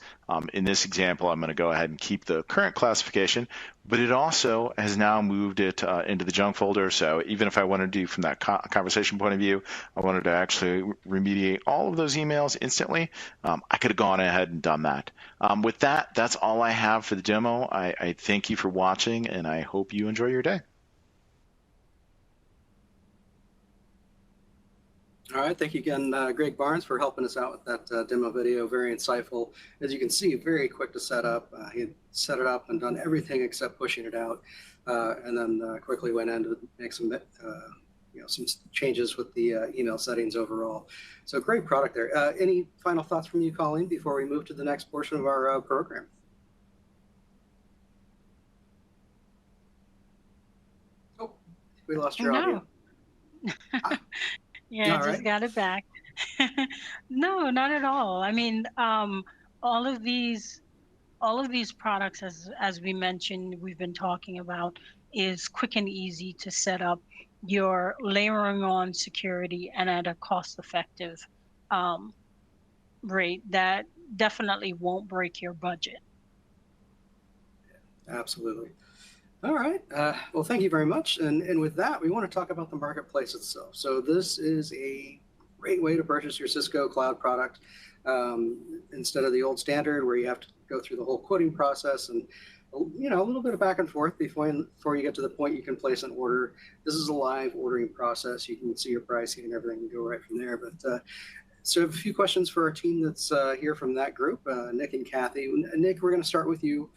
[SPEAKER 6] In this example, I'm going to go ahead and keep the current classification, but it also has now moved it into the junk folder. So even if I wanted to do from that conversation point of view, I wanted to actually remediate all of those emails instantly, I could have gone ahead and done that. With that, that's all I have for the demo. I thank you for watching, and I hope you enjoy your day.
[SPEAKER 1] All right, thank you again, Greg Barnes, for helping us out with that demo video. Very insightful. As you can see, very quick to set up. He had set it up and done everything except pushing it out, and then quickly went in to make some, some changes with the email settings overall. So great product there. Any final thoughts from you, Colleen, before we move to the next portion of our program? Oh, we lost your audio.
[SPEAKER 2] Yeah, I just got it back. No, not at all. I mean, all of these products, as we mentioned, we've been talking about, is quick and easy to set up. You're layering on security and at a cost-effective rate that definitely won't break your budget.
[SPEAKER 1] Absolutely. All right. Well, thank you very much. And with that, we want to talk about the marketplace itself. So this is a great way to purchase your Cisco cloud product instead of the old standard where you have to go through the whole quoting process and a little bit of back and forth before you get to the point you can place an order. This is a live ordering process. You can see your pricing and everything and go right from there. But so I have a few questions for our team that's here from that group, Nick and Kathy. Nick, we're going to start with you.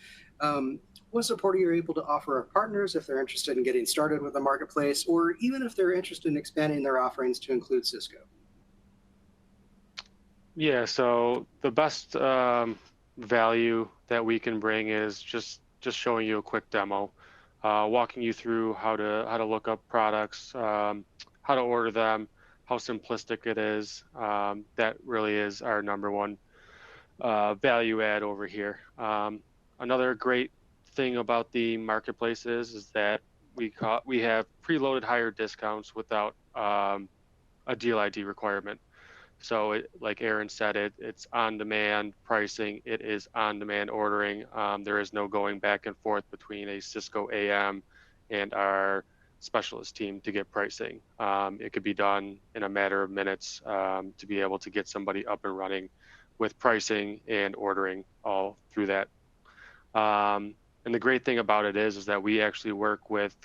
[SPEAKER 1] What support are you able to offer our partners if they're interested in getting started with the marketplace, or even if they're interested in expanding their offerings to include Cisco?
[SPEAKER 3] Yeah, so the best value that we can bring is just showing you a quick demo, walking you through how to look up products, how to order them, how simplistic it is. That really is our number one value add over here. Another great thing about the marketplace is that we have preloaded higher discounts without a deal ID requirement. So like Aaron said, it's on-demand pricing. It is on-demand ordering. There is no going back and forth between a Cisco AM and our specialist team to get pricing. It could be done in a matter of minutes to be able to get somebody up and running with pricing and ordering all through that. And the great thing about it is that we actually work with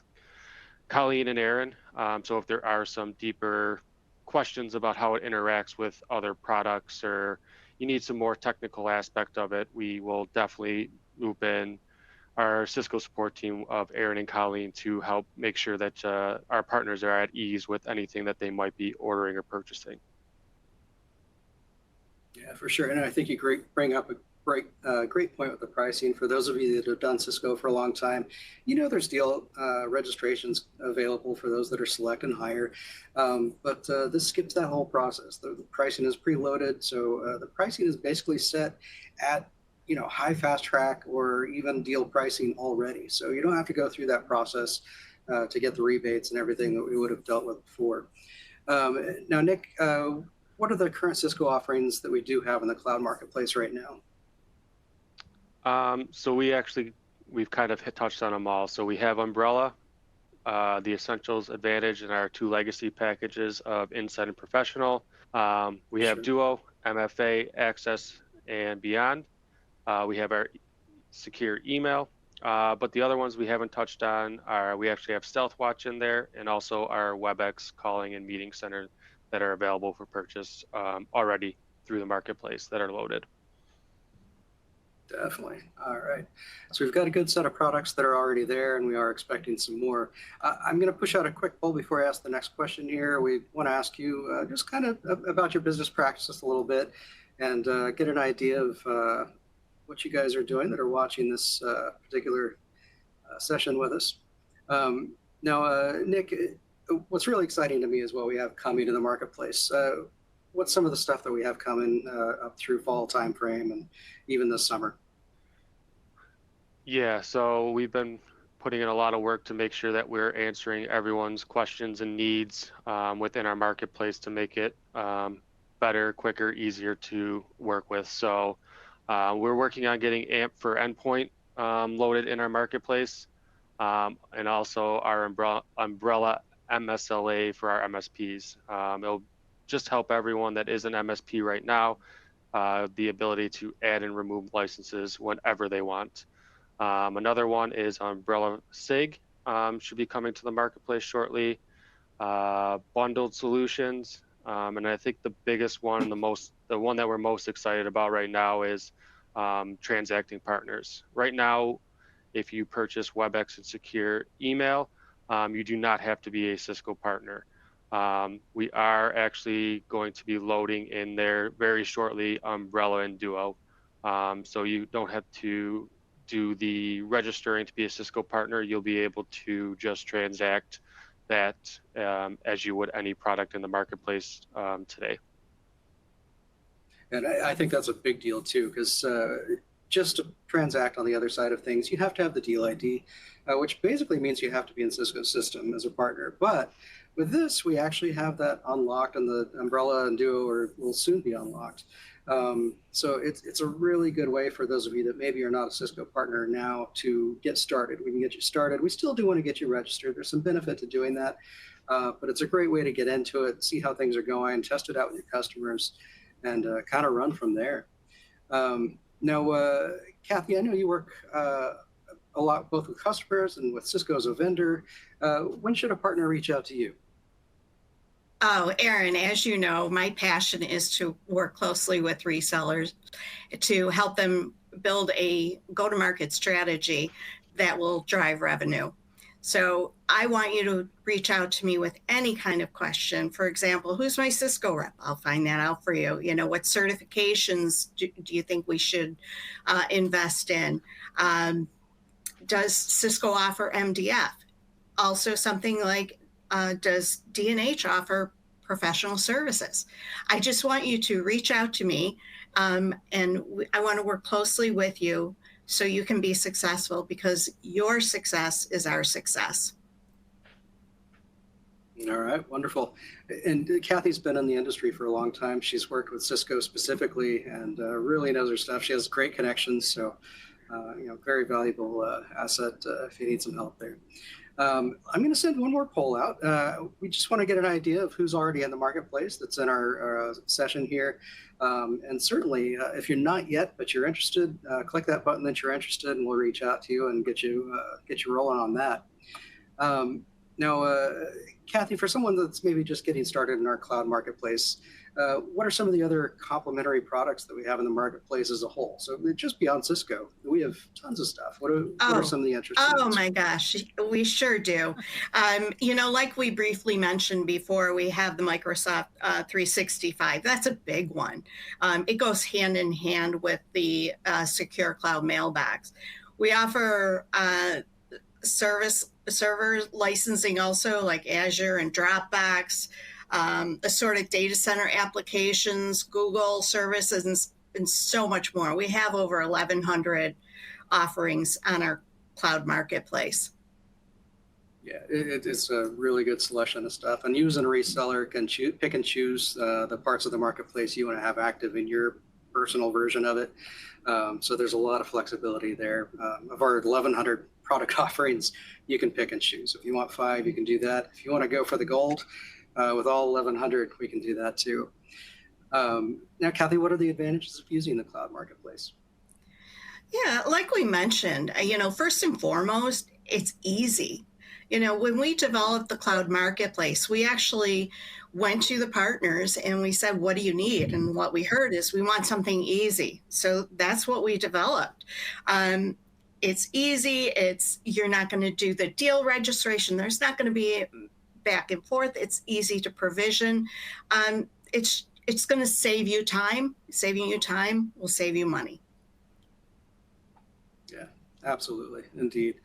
[SPEAKER 3] Colleen and Aaron. So if there are some deeper questions about how it interacts with other products, or you need some more technical aspect of it, we will definitely loop in our Cisco support team of Aaron and Colleen to help make sure that our partners are at ease with anything that they might be ordering or purchasing.
[SPEAKER 1] Yeah, for sure. And I think you bring up a great point with the pricing. For those of you that have done Cisco for a long time, there's deal registrations available for those that are select and higher. But this skips that whole process. The pricing is preloaded. So the pricing is basically set at high fast track or even deal pricing already. So you don't have to go through that process to get the rebates and everything that we would have dealt with before. Now, Nick, what are the current Cisco offerings that we do have in the cloud marketplace right now?
[SPEAKER 3] So we've kind of touched on them all. So we have Umbrella, the Essentials, Advantage, and our two legacy packages of Inside and Professional. We have Duo, MFA, Access, and Beyond. We have our secure email, but the other ones we haven't touched on are, we actually have Stealthwatch in there, and also our Webex calling and meeting center that are available for purchase already through the marketplace that are loaded.
[SPEAKER 1] Definitely. All right. So we've got a good set of products that are already there, and we are expecting some more. I'm going to push out a quick poll before I ask the next question here. We want to ask you just kind of about your business practices a little bit and get an idea of what you guys are doing that are watching this particular session with us. Now, Nick, what's really exciting to me is what we have coming to the marketplace. What's some of the stuff that we have coming up through fall timeframe and even this summer?
[SPEAKER 3] Yeah, so we've been putting in a lot of work to make sure that we're answering everyone's questions and needs within our marketplace to make it better, quicker, easier to work with. So we're working on getting AMP for Endpoint loaded in our marketplace, and also our umbrella MSLA for our MSPs. It'll just help everyone that is an MSP right now the ability to add and remove licenses whenever they want. Another one is Umbrella SIG, should be coming to the marketplace shortly. Bundled solutions, and I think the biggest one and the one that we're most excited about right now is transacting partners. Right now, if you purchase Webex and Secure Email, you do not have to be a Cisco partner. We are actually going to be loading in there very shortly Umbrella and Duo. So you don't have to do the registering to be a Cisco partner. You'll be able to just transact that as you would any product in the marketplace today.
[SPEAKER 1] And I think that's a big deal too, because just to transact on the other side of things, you have to have the deal ID, which basically means you have to be in Cisco's system as a partner. But with this, we actually have that unlocked, and the Umbrella and Duo will soon be unlocked. So it's a really good way for those of you that maybe are not a Cisco partner now to get started. We can get you started. We still do want to get you registered. There's some benefit to doing that, but it's a great way to get into it, see how things are going, test it out with your customers, and kind of run from there. Now, Kathy, I know you work a lot both with customers and with Cisco as a vendor. When should a partner reach out to you?
[SPEAKER 5] Oh, Aaron, as you know, my passion is to work closely with resellers to help them build a go-to-market strategy that will drive revenue. So I want you to reach out to me with any kind of question. For example, who's my Cisco rep? I'll find that out for you. You know, what certifications do you think we should invest in? Does Cisco offer MDF? Also something like, does D&H offer professional services? I just want you to reach out to me, and I want to work closely with you so you can be successful, because your success is our success.
[SPEAKER 1] All right, wonderful. And Kathy's been in the industry for a long time. She's worked with Cisco specifically and really knows her stuff. She has great connections, so very valuable asset if you need some help there. I'm going to send one more poll out. We just want to get an idea of who's already in the marketplace that's in our session here. And certainly, if you're not yet, but you're interested, click that button that you're interested, and we'll reach out to you and get you rolling on that. Now, Kathy, for someone that's maybe just getting started in our cloud marketplace, what are some of the other complementary products that we have in the marketplace as a whole? So just beyond Cisco, we have tons of stuff. What are some of the interesting ones?
[SPEAKER 5] My gosh, we sure do. Like we briefly mentioned before, we have the Microsoft 365. That's a big one. It goes hand in hand with the secure cloud mailbox. We offer server licensing also, like Azure and Dropbox, assorted data center applications, Google services, and so much more. We have over 1,100 offerings on our cloud marketplace.
[SPEAKER 1] Yeah, it's a really good selection of stuff. And you as a reseller can pick and choose the parts of the marketplace you want to have active in your personal version of it. So there's a lot of flexibility there. Of our 1,100 product offerings, you can pick and choose. If you want 5, you can do that. If you want to go for the gold, with all 1,100, we can do that too. Now, Kathy, what are the advantages of using the cloud marketplace?
[SPEAKER 5] Yeah, like we mentioned, first and foremost, it's easy. When we developed the cloud marketplace, we actually went to the partners and we said, what do you need? And what we heard is, we want something easy. So that's what we developed. It's easy. You're not going to do the deal registration. There's not going to be back and forth. It's easy to provision. It's going to save you time. Saving you time will save you money.
[SPEAKER 1] Yeah, absolutely, indeed.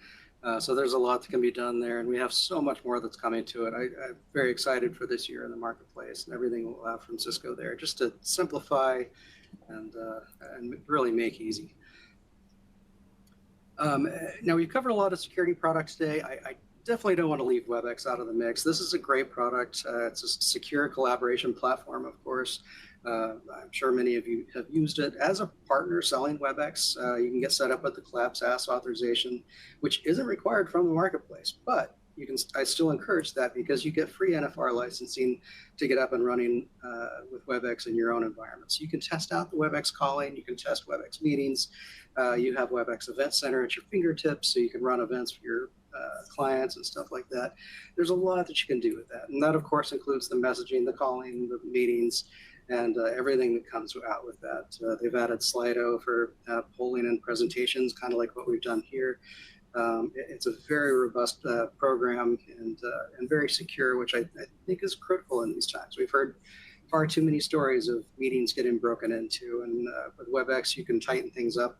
[SPEAKER 1] So there's a lot that can be done there, and we have so much more that's coming to it. I'm very excited for this year in the marketplace and everything we'll have from Cisco there, just to simplify and really make easy. Now, we've covered a lot of security products today. I definitely don't want to leave Webex out of the mix. This is a great product. It's a secure collaboration platform, of course. I'm sure many of you have used it as a partner selling Webex. You can get set up with the Collab SaaS authorization, which isn't required from the marketplace, but I still encourage that because you get free NFR licensing to get up and running with Webex in your own environment. So you can test out the Webex calling, you can test Webex meetings, you have Webex Event Center at your fingertips, so you can run events for your clients and stuff like that. There's a lot that you can do with that. And that, of course, includes the messaging, the calling, the meetings, and everything that comes out with that. They've added Slido for polling and presentations, kind of like what we've done here. It's a very robust program and very secure, which I think is critical in these times. We've heard far too many stories of meetings getting broken into, and with Webex, you can tighten things up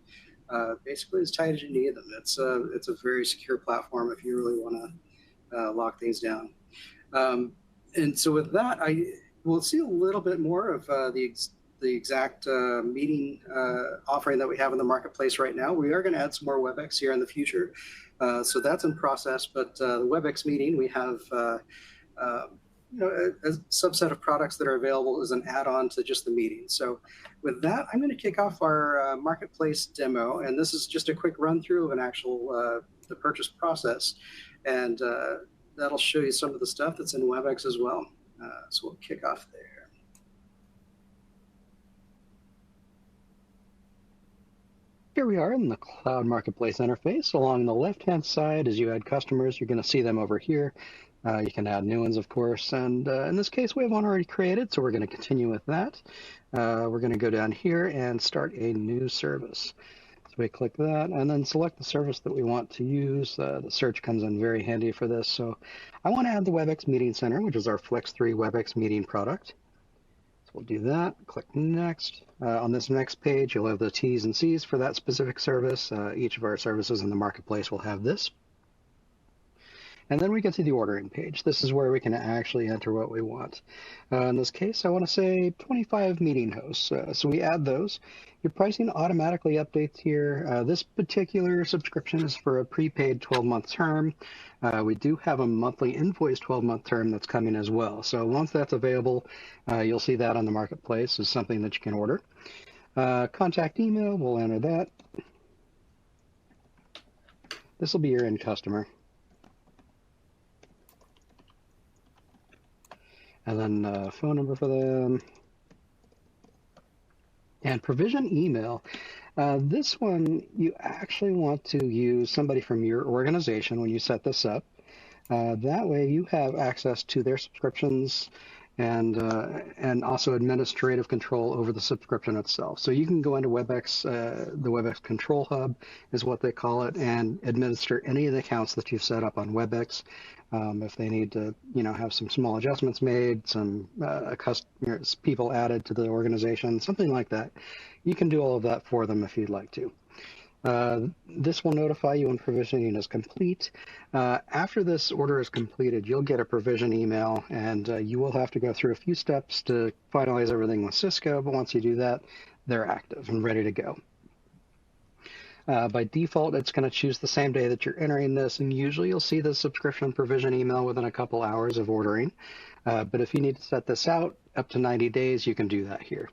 [SPEAKER 1] basically as tight as you need them. It's a very secure platform if you really want to lock things down. And so with that, we'll see a little bit more of the exact meeting offering that we have in the marketplace right now. We are going to add some more Webex here in the future. So that's in process, but the Webex meeting, we have a subset of products that are available as an add-on to just the meeting. So with that, I'm going to kick off our marketplace demo, and this is just a quick run through of an actual the purchase process, and that'll show you some of the stuff that's in Webex as well. So we'll kick off there. Here we are in the Cloud Marketplace interface. Along the left-hand side, as you add customers, you're going to see them over here. You can add new ones, of course, and in this case, we have one already created, so we're going to continue with that. We're going to go down here and start a new service. So we click that, and then select the service that we want to use. The search comes in very handy for this. So I want to add the Webex Meeting Center, which is our Flex 3 Webex Meeting product. We'll do that, click next. On this next page, you'll have the T's and C's for that specific service. Each of our services in the marketplace will have this. And then we get to the ordering page. This is where we can actually enter what we want. In this case, I want to say 25 meeting hosts. So we add those. Your pricing automatically updates here. This particular subscription is for a prepaid 12-month term. We do have a monthly invoice 12-month term that's coming as well. So once that's available, you'll see that on the marketplace as something that you can order. Contact email, we'll enter that. This will be your end customer. And then phone number for them. And provision email. This one, you actually want to use somebody from your organization when you set this up. That way you have access to their subscriptions and also administrative control over the subscription itself. So you can go into Webex, the Webex Control Hub is what they call it, and administer any of the accounts that you've set up on Webex. If they need to, have some small adjustments made, some people added to the organization, something like that, you can do all of that for them if you'd like to. This will notify you when provisioning is complete. After this order is completed, you'll get a provision email, and you will have to go through a few steps to finalize everything with Cisco, but once you do that, they're active and ready to go. By default, it's going to choose the same day that you're entering this, and usually you'll see the subscription provision email within a couple hours of ordering. But if you need to set this out up to 90 days, you can do that here.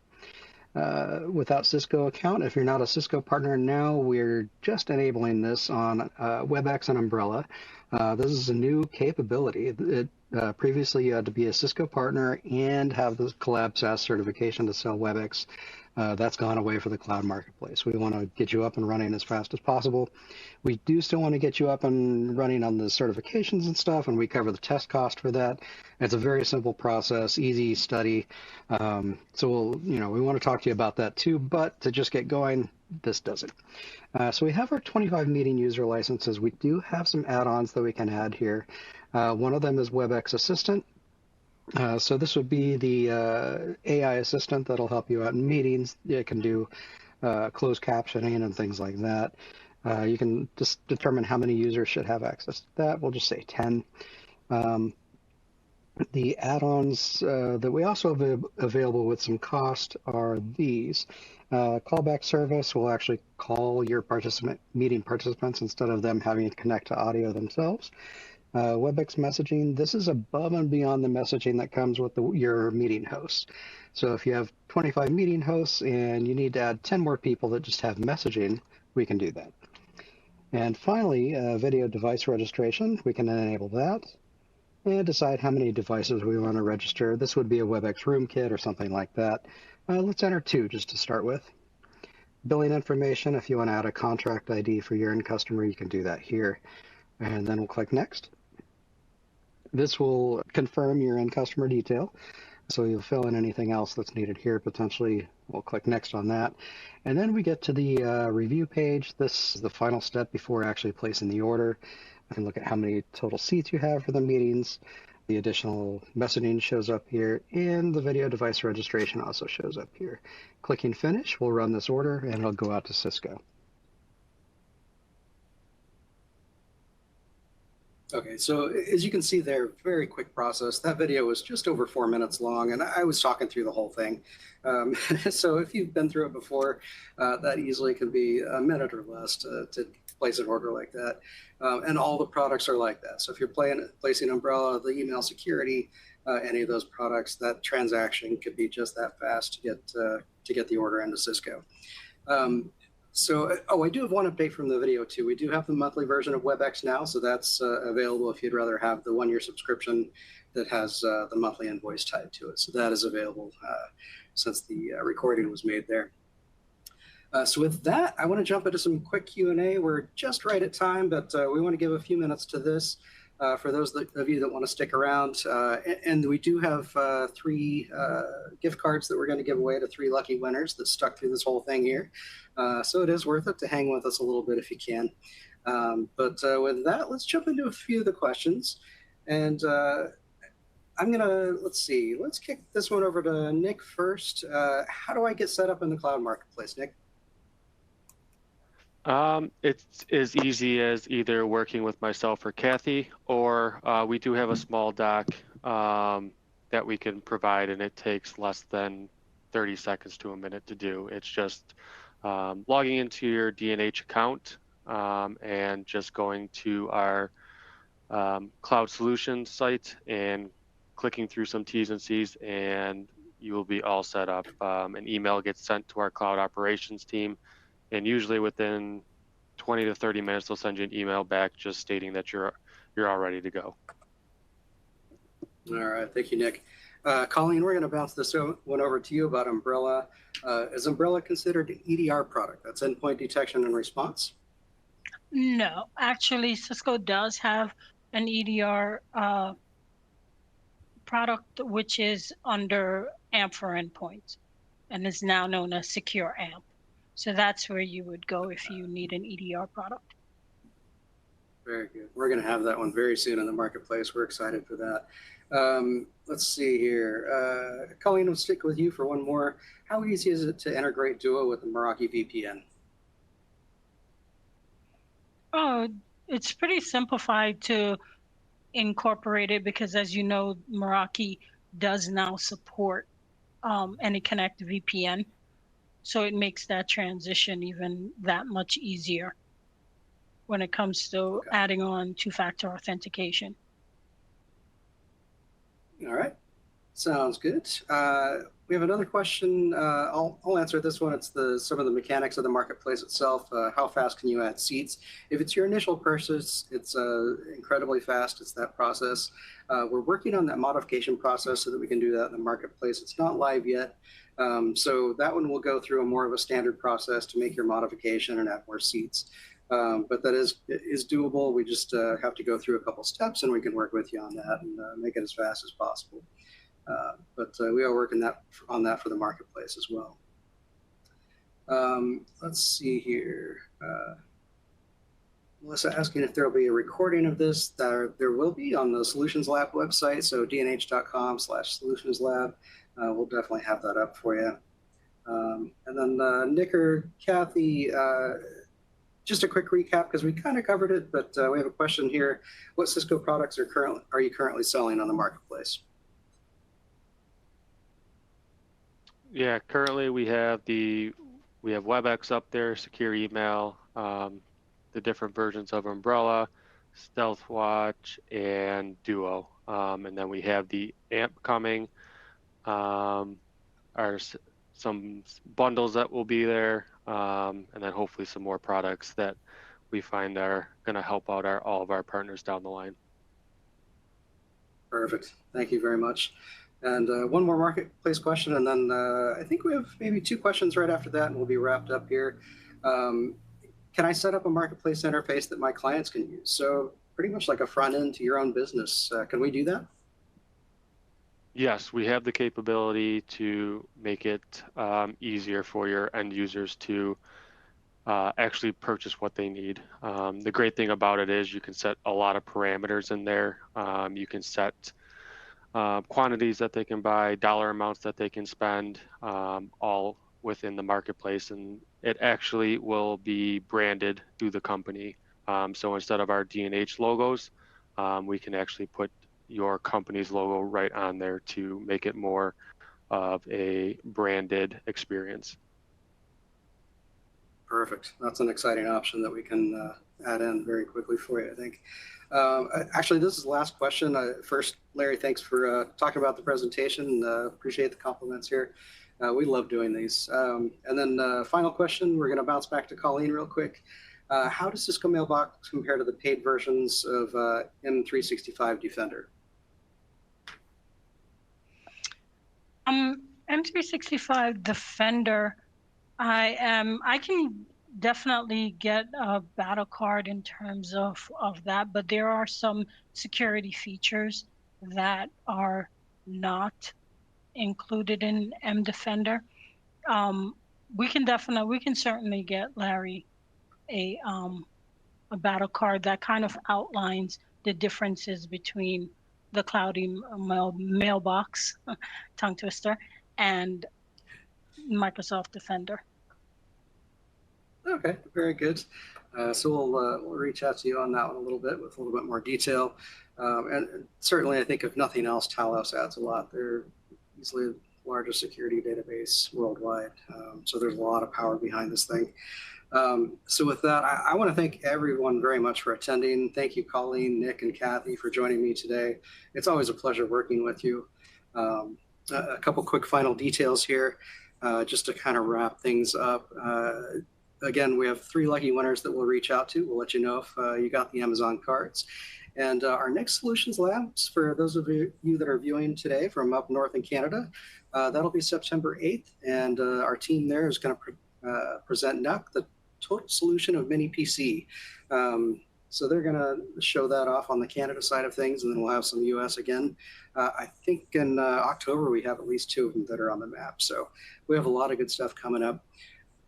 [SPEAKER 1] Without Cisco account, if you're not a Cisco partner now, we're just enabling this on Webex and Umbrella. This is a new capability. Previously, you had to be a Cisco partner and have the Collab SaaS certification to sell Webex. That's gone away for the cloud marketplace. We want to get you up and running as fast as possible. We do still want to get you up and running on the certifications and stuff, and we cover the test cost for that. It's a very simple process, easy study. So we want to talk to you about that too, but to just get going, this does it. So we have our 25 meeting user licenses. We do have some add-ons that we can add here. One of them is Webex Assistant. So this would be the AI assistant that'll help you out in meetings. It can do closed captioning and things like that. You can just determine how many users should have access to that. We'll just say 10. The add-ons that we also have available with some cost are these. Callback service will actually call your meeting participants instead of them having to connect to audio themselves. Webex Messaging, this is above and beyond the messaging that comes with your meeting host. So if you have 25 meeting hosts and you need to add 10 more people that just have messaging, we can do that. And finally, video device registration, we can enable that and decide how many devices we want to register. This would be a Webex room kit or something like that. Let's enter 2 just to start with. Billing information, if you want to add a contract ID for your end customer, you can do that here. And then we'll click Next. This will confirm your end customer detail. So you'll fill in anything else that's needed here. Potentially, we'll click Next on that. And then we get to the review page. This is the final step before actually placing the order. You can look at how many total seats you have for the meetings. The additional messaging shows up here, and the video device registration also shows up here. Clicking Finish will run this order, and it'll go out to Cisco. Okay, so as you can see there, very quick process. That video was just over 4 minutes long, and I was talking through the whole thing. So if you've been through it before, that easily can be a minute or less to place an order like that. And all the products are like that. So if you're placing Umbrella, the email security, any of those products, that transaction could be just that fast to get the order into Cisco. I do have one update from the video too. We do have the monthly version of Webex now, so that's available if you'd rather have the one-year subscription that has the monthly invoice tied to it. So that is available since the recording was made there. So with that, I want to jump into some quick Q&A. We're just right at time, but we want to give a few minutes to this for those of you that want to stick around. And we do have 3 gift cards that we're going to give away to 3 lucky winners that stuck through this whole thing here. So it is worth it to hang with us a little bit if you can. But with that, let's jump into a few of the questions. And I'm going to, let's kick this one over to Nick first. How do I get set up in the cloud marketplace, Nick?
[SPEAKER 3] It's as easy as either working with myself or Kathy, or we do have a small doc that we can provide, and it takes less than 30 seconds to a minute to do. It's just logging into your DNH account and just going to our cloud solutions site and clicking through some T's and C's, and you will be all set up. An email gets sent to our cloud operations team, and usually within 20 to 30 minutes, they'll send you an email back just stating that you're all ready to go.
[SPEAKER 1] All right, thank you, Nick. Colleen, we're going to bounce this one over to you about Umbrella. Is Umbrella considered an EDR product? That's endpoint detection and response?
[SPEAKER 2] No, actually, Cisco does have an EDR product, which is under AMP for endpoints and is now known as Secure AMP. So that's where you would go if you need an EDR product.
[SPEAKER 1] Very good. We're going to have that one very soon in the marketplace. We're excited for that. Let's see here. Colleen, we'll stick with you for one more. How easy is it to integrate Duo with the Meraki VPN?
[SPEAKER 2] Oh, it's pretty simplified to incorporate it because, as you know, Meraki does now support AnyConnect VPN. So it makes that transition even that much easier when it comes to adding on 2-factor authentication.
[SPEAKER 1] All right, sounds good. We have another question. I'll answer this one. It's some of the mechanics of the marketplace itself. How fast can you add seats? If it's your initial purchase, it's incredibly fast. It's that process. We're working on that modification process so that we can do that in the marketplace. It's not live yet. So that one will go through a more of a standard process to make your modification and add more seats. But that is doable. We just have to go through a couple steps, and we can work with you on that and make it as fast as possible. But we are working on that for the marketplace as well. Let's see here. Melissa asking if there will be a recording of this. There will be on the Solutions Lab website, so dnh.com/solutionslab. We'll definitely have that up for you. And then Nick or Kathy, just a quick recap because we kind of covered it, but we have a question here. What Cisco products are you currently selling on the marketplace?
[SPEAKER 3] Yeah, currently we have Webex up there, secure email, the different versions of Umbrella, Stealthwatch, and Duo. And then we have the AMP coming. Some bundles that will be there, and then hopefully some more products that we find are going to help out all of our partners down the line.
[SPEAKER 1] Perfect. Thank you very much. And one more marketplace question, and then I think we have maybe 2 questions right after that, and we'll be wrapped up here. Can I set up a marketplace interface that my clients can use? So pretty much like a front end to your own business. Can we do that?
[SPEAKER 3] Yes, we have the capability to make it easier for your end users to actually purchase what they need. The great thing about it is you can set a lot of parameters in there. You can set quantities that they can buy, dollar amounts that they can spend, all within the marketplace, and it actually will be branded through the company. So instead of our D&H logos, we can actually put your company's logo right on there to make it more of a branded experience.
[SPEAKER 1] Perfect. That's an exciting option that we can add in very quickly for you, I think. Actually, this is the last question. First, Larry, thanks for talking about the presentation. Appreciate the compliments here. We love doing these. And then final question, we're going to bounce back to Colleen real quick. How does Cisco Mailbox compare to the paid versions of M365 Defender?
[SPEAKER 2] M365 Defender, I can definitely get a battle card in terms of that, but there are some security features that are not included in M Defender. We can certainly get Larry a battle card that kind of outlines the differences between the cloudy mailbox, tongue twister, and Microsoft Defender.
[SPEAKER 1] Okay, very good. So we'll reach out to you on that one a little bit with a little bit more detail. And certainly, I think if nothing else, Talos adds a lot. They're easily the largest security database worldwide. So there's a lot of power behind this thing. So with that, I want to thank everyone very much for attending. Thank you, Colleen, Nick, and Kathy for joining me today. It's always a pleasure working with you. A couple quick final details here, just to kind of wrap things up. Again, we have 3 lucky winners that we'll reach out to. We'll let you know if you got the Amazon cards. And our next Solutions Labs, for those of you that are viewing today from up north in Canada, that'll be September 8th. And our team there is going to present NUC, the total solution of mini PC. So they're going to show that off on the Canada side of things, and then we'll have some US again. I think in October we have at least 2 of them that are on the map. So we have a lot of good stuff coming up.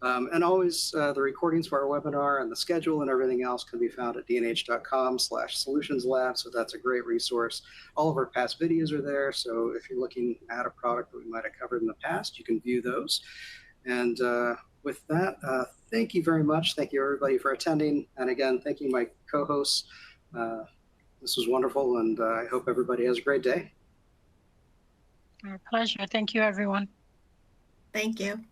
[SPEAKER 1] And always the recordings for our webinar and the schedule and everything else can be found at dnh.com/solutionslab. So that's a great resource. All of our past videos are there. So if you're looking at a product that we might have covered in the past, you can view those. And with that, thank you very much. Thank you, everybody, for attending. And again, thank you, my co-hosts. This was wonderful, and I hope everybody has a great day.
[SPEAKER 2] Our pleasure. Thank you, everyone.
[SPEAKER 5] Thank you.